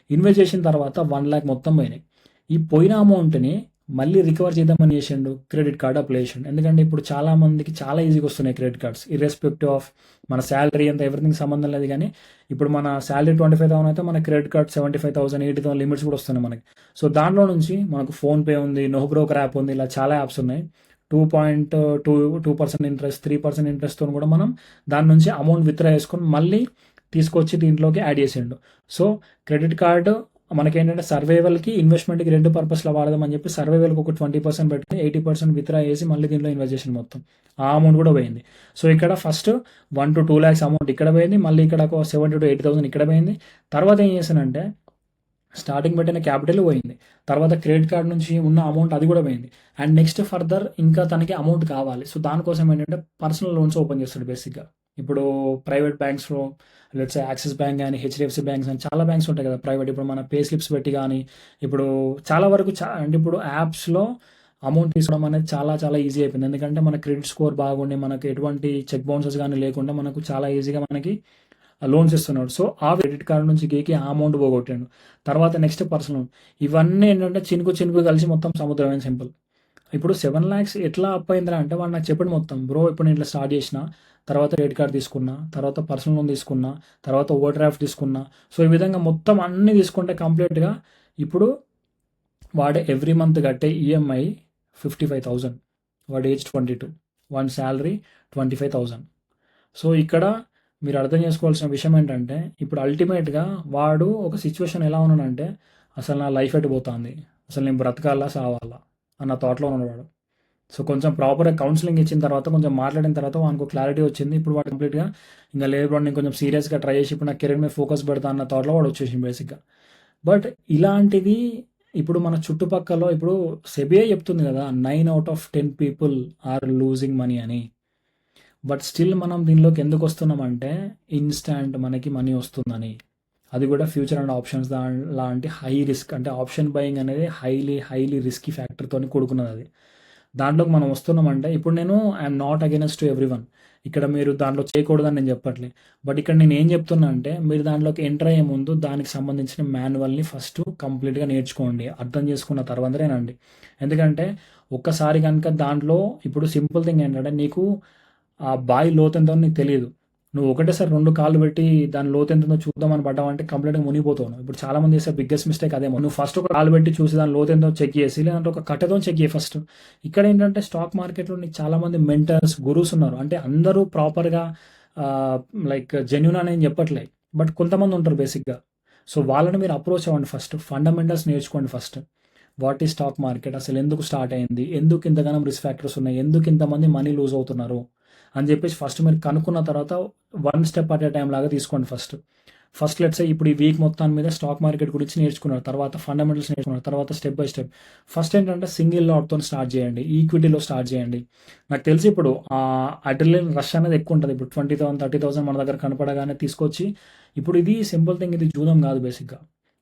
ఇన్వెస్ట్ చేసిన తర్వాత 1 lakh మొత్తం పోయినాయి. ఈ పోయిన అమౌంట్ని మళ్ళీ రికవర్ చేద్దామని చేసిండు, క్రెడిట్ కార్డ్ అప్లై చేసిండు. ఎందుకంటే ఇప్పుడు చాలా మందికి చాలా ఈజీగా వస్తున్నాయి క్రెడిట్ కార్డ్స్, ఇర్రెస్పెక్టివ్ ఆఫ్ మన శాలరీ అంత ఎవ్రీథింగ్ సంబంధం లేదు. కానీ ఇప్పుడు మన శాలరీ 25,000 అయితే మన క్రెడిట్ కార్డ్ 75,000, 80,000 లిమిట్స్ కూడా వస్తున్నాయి మనకి. సో దాంట్లో నుంచి మనకు ఫోన్పే ఉంది, నో బ్రోకర్ యాప్ ఉంది, ఇలా చాలా యాప్స్ ఉన్నాయి. 2.2% ఇంట్రెస్ట్, 3% ఇంట్రెస్ట్తో కూడా మనం దాని నుంచి అమౌంట్ విత్డ్రా చేసుకొని మళ్ళీ తీసుకొచ్చి దీంట్లోకి యాడ్ చేసిండు. సో క్రెడిట్ కార్డు మనకేంటంటే సర్వైవల్కి, ఇన్వెస్ట్మెంట్కి 2 పర్పస్లో వాడదామని చెప్పి సర్వైవల్కి ఒక 20% పెట్టి 80% విత్డ్రా చేసి మళ్ళీ దీంట్లో ఇన్వెస్ట్ చేసిన మొత్తం ఆ అమౌంట్ కూడా పోయింది. సో ఇక్కడ ఫస్ట్ 1 to 2 lakhs అమౌంట్ ఇక్కడ పోయింది, మళ్ళీ ఇక్కడ ఒక 70,000 to 80,000 ఇక్కడ పోయింది. తర్వాత ఏం చేశానంటే స్టార్టింగ్ పెట్టిన క్యాపిటల్ పోయింది, తర్వాత క్రెడిట్ కార్డ్ నుంచి ఉన్న అమౌంట్ అది కూడా పోయింది. అండ్ నెక్స్ట్ ఫర్దర్ ఇంకా తనకి అమౌంట్ కావాలి. సో దానికోసం ఏంటంటే పర్సనల్ లోన్స్ ఓపెన్ చేస్తాడు బేసిక్గా. ఇప్పుడు ప్రైవేట్ బ్యాంక్స్లో లెట్స్ యాక్సిస్ బ్యాంక్ కానీ, హెచ్డిఎఫ్సి బ్యాంక్స్ అని చాలా బ్యాంక్స్ ఉంటాయి కదా ప్రైవేట్. ఇప్పుడు మన పే స్లిప్స్ పెట్టి కానీ ఇప్పుడు చాలా వరకు అంటే ఇప్పుడు యాప్స్లో అమౌంట్ తీసుకోవడం అనేది చాలా చాలా ఈజీ అయిపోయింది. ఎందుకంటే మన క్రెడిట్ స్కోర్ బాగుండి మనకు ఎటువంటి చెక్ బౌన్సెస్ కానీ లేకుండా మనకు చాలా ఈజీగా మనకి లోన్స్ ఇస్తున్నాడు. సో ఆ క్రెడిట్ కార్డు నుంచి గేకి ఆ అమౌంట్ పోగొట్టాడు. తర్వాత నెక్స్ట్ పర్సనల్ లోన్, ఇవన్నీ ఏంటంటే చినుకు కలిసి మొత్తం సముద్రమైన సింపుల్. ఇప్పుడు 7 lakhs ఎట్లా అప్ అయిందిరా అంటే వాడు నాకు చెప్పండి మొత్తం, బ్రో ఇప్పుడు నేను ఇట్లా స్టార్ట్ చేసిన, తర్వాత క్రెడిట్ కార్డ్ తీసుకున్నా, తర్వాత పర్సనల్ లోన్ తీసుకున్నా, తర్వాత ఓవర్ డ్రాఫ్ట్ తీసుకున్నా. సో ఈ విధంగా మొత్తం అన్నీ తీసుకుంటే కంప్లీట్గా ఇప్పుడు వాడు ఎవ్రీ మంత్ కట్టే ఈఎంఐ 55,000. వాడు ఏజ్ 22, వాడి శాలరీ 25,000. సో ఇక్కడ మీరు అర్థం చేసుకోవాల్సిన విషయం ఏంటంటే ఇప్పుడు అల్టిమేట్గా వాడు ఒక సిచ్యువేషన్ ఎలా ఉన్నాడంటే అసలు నా లైఫ్ ఎటు పోతుంది, అసలు నేను బ్రతకాలా సావాలా అన్న థాట్లో ఉన్నవాడు. సో కొంచెం ప్రాపర్గా కౌన్సిలింగ్ ఇచ్చిన తర్వాత, కొంచెం మాట్లాడిన తర్వాత వానికి క్లారిటీ వచ్చింది. ఇప్పుడు వాడు కంప్లీట్గా ఇంకా లేదు బ్రో నేను కొంచెం సీరియస్గా ట్రై చేసి ఇప్పుడు నా కెరీర్ మీద ఫోకస్ పెడతా అన్న థాట్లో వాడు వచ్చేసింది బేసిక్గా. బట్ ఇలాంటివి ఇప్పుడు మన చుట్టుపక్కల ఇప్పుడు సెబిఐ చెప్తుంది కదా 9 out of 10 people are losing money అని. బట్ స్టిల్ మనం దీనిలోకి ఎందుకు వస్తున్నామంటే ఇన్స్టాంట్ మనకి మనీ వస్తుందని. అది కూడా ఫ్యూచర్ అండ్ ఆప్షన్స్ లాంటి హై రిస్క్, అంటే ఆప్షన్ బయింగ్ అనేది హైలీ రిస్కీ ఫ్యాక్టర్తో కూడుకున్నది. అది దాంట్లోకి మనం వస్తున్నామంటే ఇప్పుడు నేను I'm not against to every one. ఇక్కడ మీరు దాంట్లో చేయకూడదని నేను చెప్పట్లే. బట్ ఇక్కడ నేను ఏం చెప్తున్నా అంటే మీరు దాంట్లోకి ఎంటర్ అయ్యే ముందు దానికి సంబంధించిన మాన్యువల్ని ఫస్ట్ కంప్లీట్గా నేర్చుకోండి, అర్థం చేసుకున్న తర్వాతనేనండి. ఎందుకంటే ఒక్కసారి కనుక దాంట్లో ఇప్పుడు సింపుల్ థింగ్ ఏంటంటే నీకు ఆ బావి లోతెంతో నీకు తెలియదు. నువ్వు ఒకటేసారి 2 కాళ్ళు పెట్టి దాని లోతెంతుందో చూద్దామని పడ్డావంటే కంప్లీట్గా మునిగిపోతావు. ఇప్పుడు చాలా మంది చేసే బిగ్గెస్ట్ మిస్టేక్ అదేమో. నువ్వు ఫస్ట్ ఒక కాలు పెట్టి చూసి దాని లోతెంతో చెక్ చేసి, లేదంటే ఒక కట్టెతో చెక్ చేయి ఫస్ట్. ఇక్కడ ఏంటంటే స్టాక్ మార్కెట్లో నీకు చాలా మంది మెంటర్స్, గురూస్ ఉన్నారు. అంటే అందరూ ప్రాపర్గా లైక్ జెన్యున్ అని చెప్పట్లే, బట్ కొంతమంది ఉంటారు బేసిక్గా. సో వాళ్ళని మీరు అప్రోచ్ అవ్వండి ఫస్ట్. ఫండమెంటల్స్ నేర్చుకోండి ఫస్ట్. వాట్ ఈ స్టాక్ మార్కెట్, అసలు ఎందుకు స్టార్ట్ అయింది, ఎందుకు ఇంతగానం రిస్క్ ఫ్యాక్టర్స్ ఉన్నాయి, ఎందుకు ఇంతమంది మనీ లూజ్ అవుతున్నారు అని చెప్పేసి ఫస్ట్ మీరు కనుక్కున్న తర్వాత 1 స్టెప్ అట్ ఏ టైం లాగా తీసుకోండి ఫస్ట్ లెట్స్ ఇప్పుడు ఈ వీక్ మొత్తం మీద స్టాక్ మార్కెట్ గురించి నేర్చుకున్నారు, తర్వాత ఫండమెంటల్స్ నేర్చుకున్నారు, తర్వాత స్టెప్ బై స్టెప్. ఫస్ట్ ఏంటంటే సింగిల్ లాట్తో స్టార్ట్ చేయండి, ఈక్విటీలో స్టార్ట్ చేయండి. నాకు తెలిసి ఇప్పుడు అడ్రినలిన్ రష్ అనేది ఎక్కువ ఉంటుంది. ఇప్పుడు 20,000 30,000 మన దగ్గర కనపడగానే తీసుకొచ్చి, ఇప్పుడు ఇది సింపుల్ థింగ్, ఇది జూదం కాదు బేసిక్గా.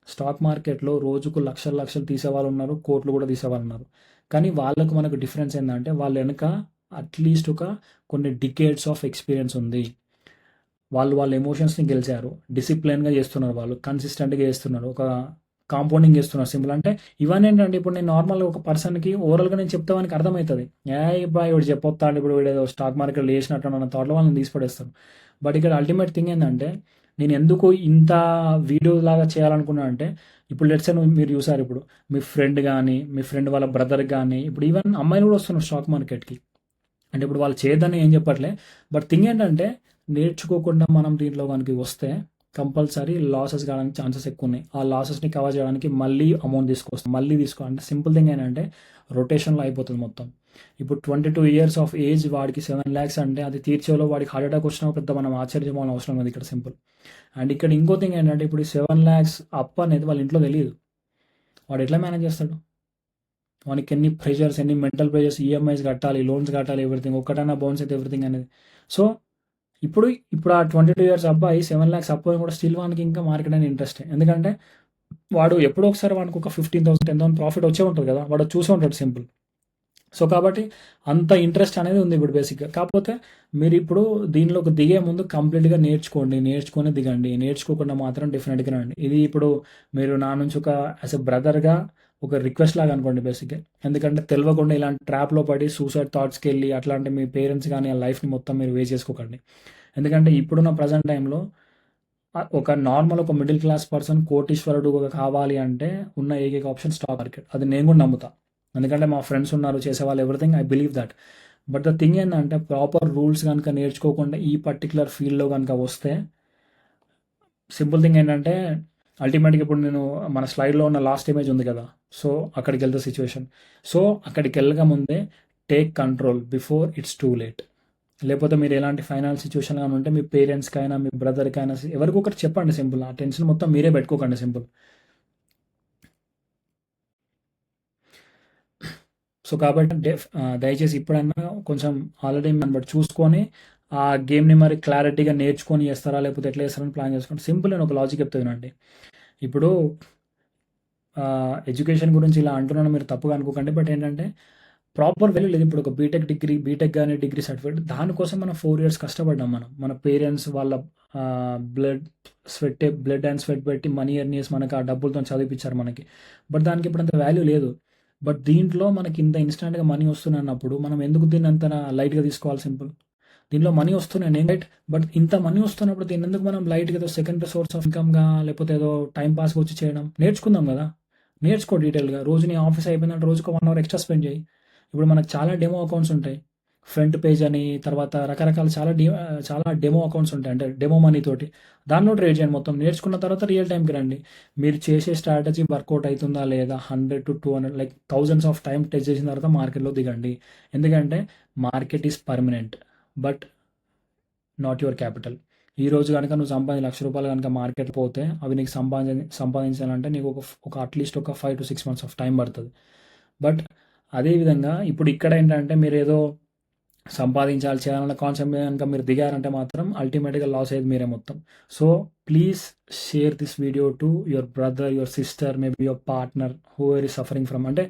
స్టాక్ మార్కెట్లో రోజుకు లక్షలు తీసేవాళ్ళు ఉన్నారు, కోట్లు కూడా తీసేవాళ్ళు ఉన్నారు. కానీ వాళ్ళకు మనకు డిఫరెన్స్ ఏంటంటే వాళ్ళ వెనుక అట్లీస్ట్ ఒక కొన్ని డికేడ్స్ ఆఫ్ ఎక్స్పీరియన్స్ ఉంది. వాళ్ళ ఎమోషన్స్ని గెలిచారు, డిసిప్లిన్గా చేస్తున్నారు, వాళ్ళు కన్సిస్టెంట్గా చేస్తున్నారు, ఒక కాంపౌండింగ్ చేస్తున్నారు. సింపుల్ అంటే ఇవన్నీ ఏంటంటే ఇప్పుడు నేను నార్మల్గా ఒక పర్సన్కి ఓవరాల్గా నేను చెప్తానికి అర్థమవుతుంది. ఇప్పుడు ఇవి చెప్పొస్తాడు, ఇప్పుడు వీడు ఏదో స్టాక్ మార్కెట్లో వేసినట్టు అన్న థాట్లో వాళ్ళని తీసిపడేస్తాను. బట్ ఇక్కడ అల్టిమేట్ థింగ్ ఏంటంటే నేను ఎందుకు ఇంత వీడియో లాగా చేయాలనుకున్నా అంటే, ఇప్పుడు లెట్స్ మీరు చూసారు, ఇప్పుడు మీ ఫ్రెండ్ కానీ మీ ఫ్రెండ్ వాళ్ళ బ్రదర్ కానీ, ఇప్పుడు ఈవెన్ అమ్మాయిలు కూడా వస్తున్నారు స్టాక్ మార్కెట్కి. అంటే ఇప్పుడు వాళ్ళు చేయదని ఏం చెప్పట్లే, బట్ థింగ్ ఏంటంటే నేర్చుకోకుండా మనం దీంట్లో కనుక వస్తే కంపల్సరీ లాసెస్ కావడానికి ఛాన్సెస్ ఎక్కువ ఉన్నాయి. ఆ లాసెస్ని కవర్ చేయడానికి మళ్ళీ అమౌంట్ తీసుకో అంటే సింపుల్ థింగ్ ఏంటంటే రొటేషన్లో అయిపోతుంది మొత్తం. ఇప్పుడు 22 years ఆఫ్ ఏజ్ వాడికి 7 lakhs అంటే అది తీర్చేలో వాడికి హార్ట్ అటాక్ వచ్చినా పెద్ద మనం ఆశ్చర్యపోవాలని అవసరం లేదు ఇక్కడ సింపుల్. అండ్ ఇక్కడ ఇంకో థింగ్ ఏంటంటే ఇప్పుడు 7 lakhs అప్ అనేది వాళ్ళ ఇంట్లో తెలియదు. వాడు ఎట్లా మేనేజ్ చేస్తాడు? వానికి ఎన్ని ప్రెషర్స్, ఎన్ని మెంటల్ ప్రెషర్స్, ఈఎంఐస్ కట్టాలి, లోన్స్ కట్టాలి, ఎవ్రీథింగ్. ఒక్కటైనా బౌన్స్ అయితే ఎవ్రీథింగ్ అనేది. సో ఇప్పుడు ఆ 22 years అబ్బాయి 7 lakhs అప్పు కూడా స్టిల్ వానికి ఇంకా మార్కెట్ అనేది ఇంట్రెస్ట్. ఎందుకంటే వాడు ఎప్పుడో ఒకసారి వానికి ఒక 15,000 10,000 ప్రాఫిట్ వచ్చే ఉంటుంది కదా, వాడు చూసే ఉంటాడు సింపుల్. సో కాబట్టి అంత ఇంట్రెస్ట్ అనేది ఉంది ఇప్పుడు బేసిక్గా. కాకపోతే మీరు ఇప్పుడు దీనిలోకి దిగే ముందు కంప్లీట్గా నేర్చుకొని దిగండి. నేర్చుకోకుండా మాత్రం డెఫినెట్గా రండి. ఇది ఇప్పుడు మీరు నా నుంచి ఒక యాజ్ ఎ బ్రదర్గా ఒక రిక్వెస్ట్ లాగా అనుకోండి బేసిక్గా. ఎందుకంటే తెలియకుండా ఇలాంటి ట్రాప్లో పడి సూసైడ్ థాట్స్కి వెళ్ళి అట్లాంటి మీ పేరెంట్స్ కానీ ఆ లైఫ్ని మొత్తం మీరు వేస్ట్ చేసుకోకండి. ఎందుకంటే ఇప్పుడున్న ప్రజెంట్ టైంలో ఒక నార్మల్ ఒక మిడిల్ క్లాస్ పర్సన్ కోటీశ్వరుడు కావాలి అంటే ఉన్న ఏకైక ఆప్షన్ స్టాక్ మార్కెట్. అది నేను కూడా నమ్ముతా, ఎందుకంటే మా ఫ్రెండ్స్ ఉన్నారు చేసేవాళ్ళు, everything I believe that. But the thing ఏంటంటే ప్రాపర్ రూల్స్ కనుక నేర్చుకోకుండా ఈ పర్టికులర్ ఫీల్డ్లో కనుక వస్తే సింపుల్ థింగ్ ఏంటంటే అల్టిమేట్గా ఇప్పుడు నేను మన స్లైడ్లో ఉన్న లాస్ట్ ఇమేజ్ ఉంది కదా, సో అక్కడికి వెళ్తే సిచ్యువేషన్. సో అక్కడికి వెళ్ళక ముందే take control before it's too late. లేకపోతే మీరు ఎలాంటి ఫైనాన్స్ సిచ్యువేషన్ కానీ ఉంటే మీ పేరెంట్స్కి అయినా మీ బ్రదర్కి అయినా ఎవరికి ఒకటి చెప్పండి సింపుల్. ఆ టెన్షన్ మొత్తం మీరే పెట్టుకోకండి సింపుల్. సో కాబట్టి దయచేసి ఇప్పుడైనా కొంచెం ఆల్రెడీ మనం బట్టి చూసుకొని ఆ గేమ్ని మరి క్లారిటీగా నేర్చుకొని చేస్తారా లేకపోతే ఎట్లా చేస్తారని ప్లాన్ చేసుకోండి. సింపుల్ నేను ఒక లాజిక్ చెప్తానండి. ఇప్పుడు ఎడ్యుకేషన్ గురించి ఇలా అంటున్నాను, మీరు తప్పుగా అనుకోకండి. బట్ ఏంటంటే ప్రాపర్ వాల్యూ లేదు. ఇప్పుడు ఒక బీటెక్ కానీ డిగ్రీ సర్టిఫికేట్ దానికోసం మనం 4 years కష్టపడ్డాం. మన పేరెంట్స్ వాళ్ళ బ్లడ్ అండ్ స్వెట్ పెట్టి మనీ ఎర్న్ చేసి మనకు ఆ డబ్బులతో చదివించారు మనకి. బట్ దానికి ఇప్పుడు అంత వాల్యూ లేదు. బట్ దీంట్లో మనకి ఇంత ఇన్స్టెంట్గా మనీ వస్తున్నప్పుడు మనం ఎందుకు దీన్ని అంత లైట్గా తీసుకోవాలి సింపుల్. దీనిలో మనీ వస్తున్నాయి రైట్, బట్ ఇంత మనీ వస్తున్నప్పుడు దీన్ని ఎందుకు మనం లైట్గా ఏదో సెకండ్ సోర్స్ ఆఫ్ ఇన్కమ్గా లేకపోతే ఏదో టైం పాస్గా వచ్చి చేయడం. నేర్చుకుందాం కదా, నేర్చుకో డీటెయిల్గా. రోజు నీ ఆఫీస్ అయిపోయిందంటే రోజుకు 1 hour ఎక్స్ట్రా స్పెండ్ చేయి. ఇప్పుడు మనకు చాలా డెమో అకౌంట్స్ ఉంటాయి, ఫ్రంట్ పేజ్ అని, తర్వాత రకరకాల చాలా డెమో అకౌంట్స్ ఉంటాయి, అంటే డెమో మనీ తోటి. దానిలో ట్రేడ్ చేయండి. మొత్తం నేర్చుకున్న తర్వాత రియల్ టైంకి రండి. మీరు చేసే స్ట్రాటజీ వర్కౌట్ అవుతుందా లేదా 100 to 200 like thousands of time test చేసిన తర్వాత మార్కెట్లో దిగండి. ఎందుకంటే market is permanent but not your capital. ఈ రోజు గనుక నువ్వు రూ. 1,00,000 గనుక మార్కెట్ పోతే అవి నీకు సంపాదించాలంటే నీకు ఒక అట్‌లీస్ట్ ఒక 5-6 మంత్స్ ఆఫ్ టైం పడతది. బట్ అదే విధంగా ఇప్పుడు ఇక్కడ ఏంటంటే మీరేదో సంపాదించాలి, చేయాలన్న కాన్సెప్ట్ మీద గనుక మీరు దిగారంటే మాత్రం అల్టిమేట్‌గా లాస్ అయ్యేది మీరే మొత్తం. So, please share this video to your brother, your sister, maybe your partner whoever is suffering from అంటే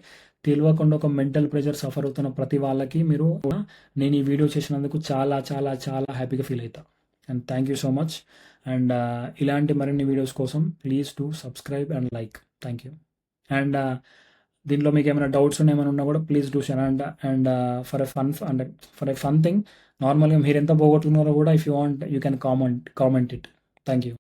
తెలవకుండా ఒక మెంటల్ ప్రెషర్ సఫర్ అవుతున్న ప్రతి వాళ్ళకి మీరు నేను ఈ వీడియో చేసినందుకు చాలా చాలా చాలా హ్యాపీగా ఫీల్ అవుతా. And thank you so much. And ఇలాంటి మరిన్ని వీడియోస్ కోసం please to subscribe and like. Thank you. And దీంట్లో మీకు ఏమైనా డౌట్స్ ఏమైనా ఉన్నా కూడా please do share. And for a fun thing, నార్మల్గా మీరు ఎంత పోగొట్టుకున్నారో కూడా if you want you can comment it. Thank you.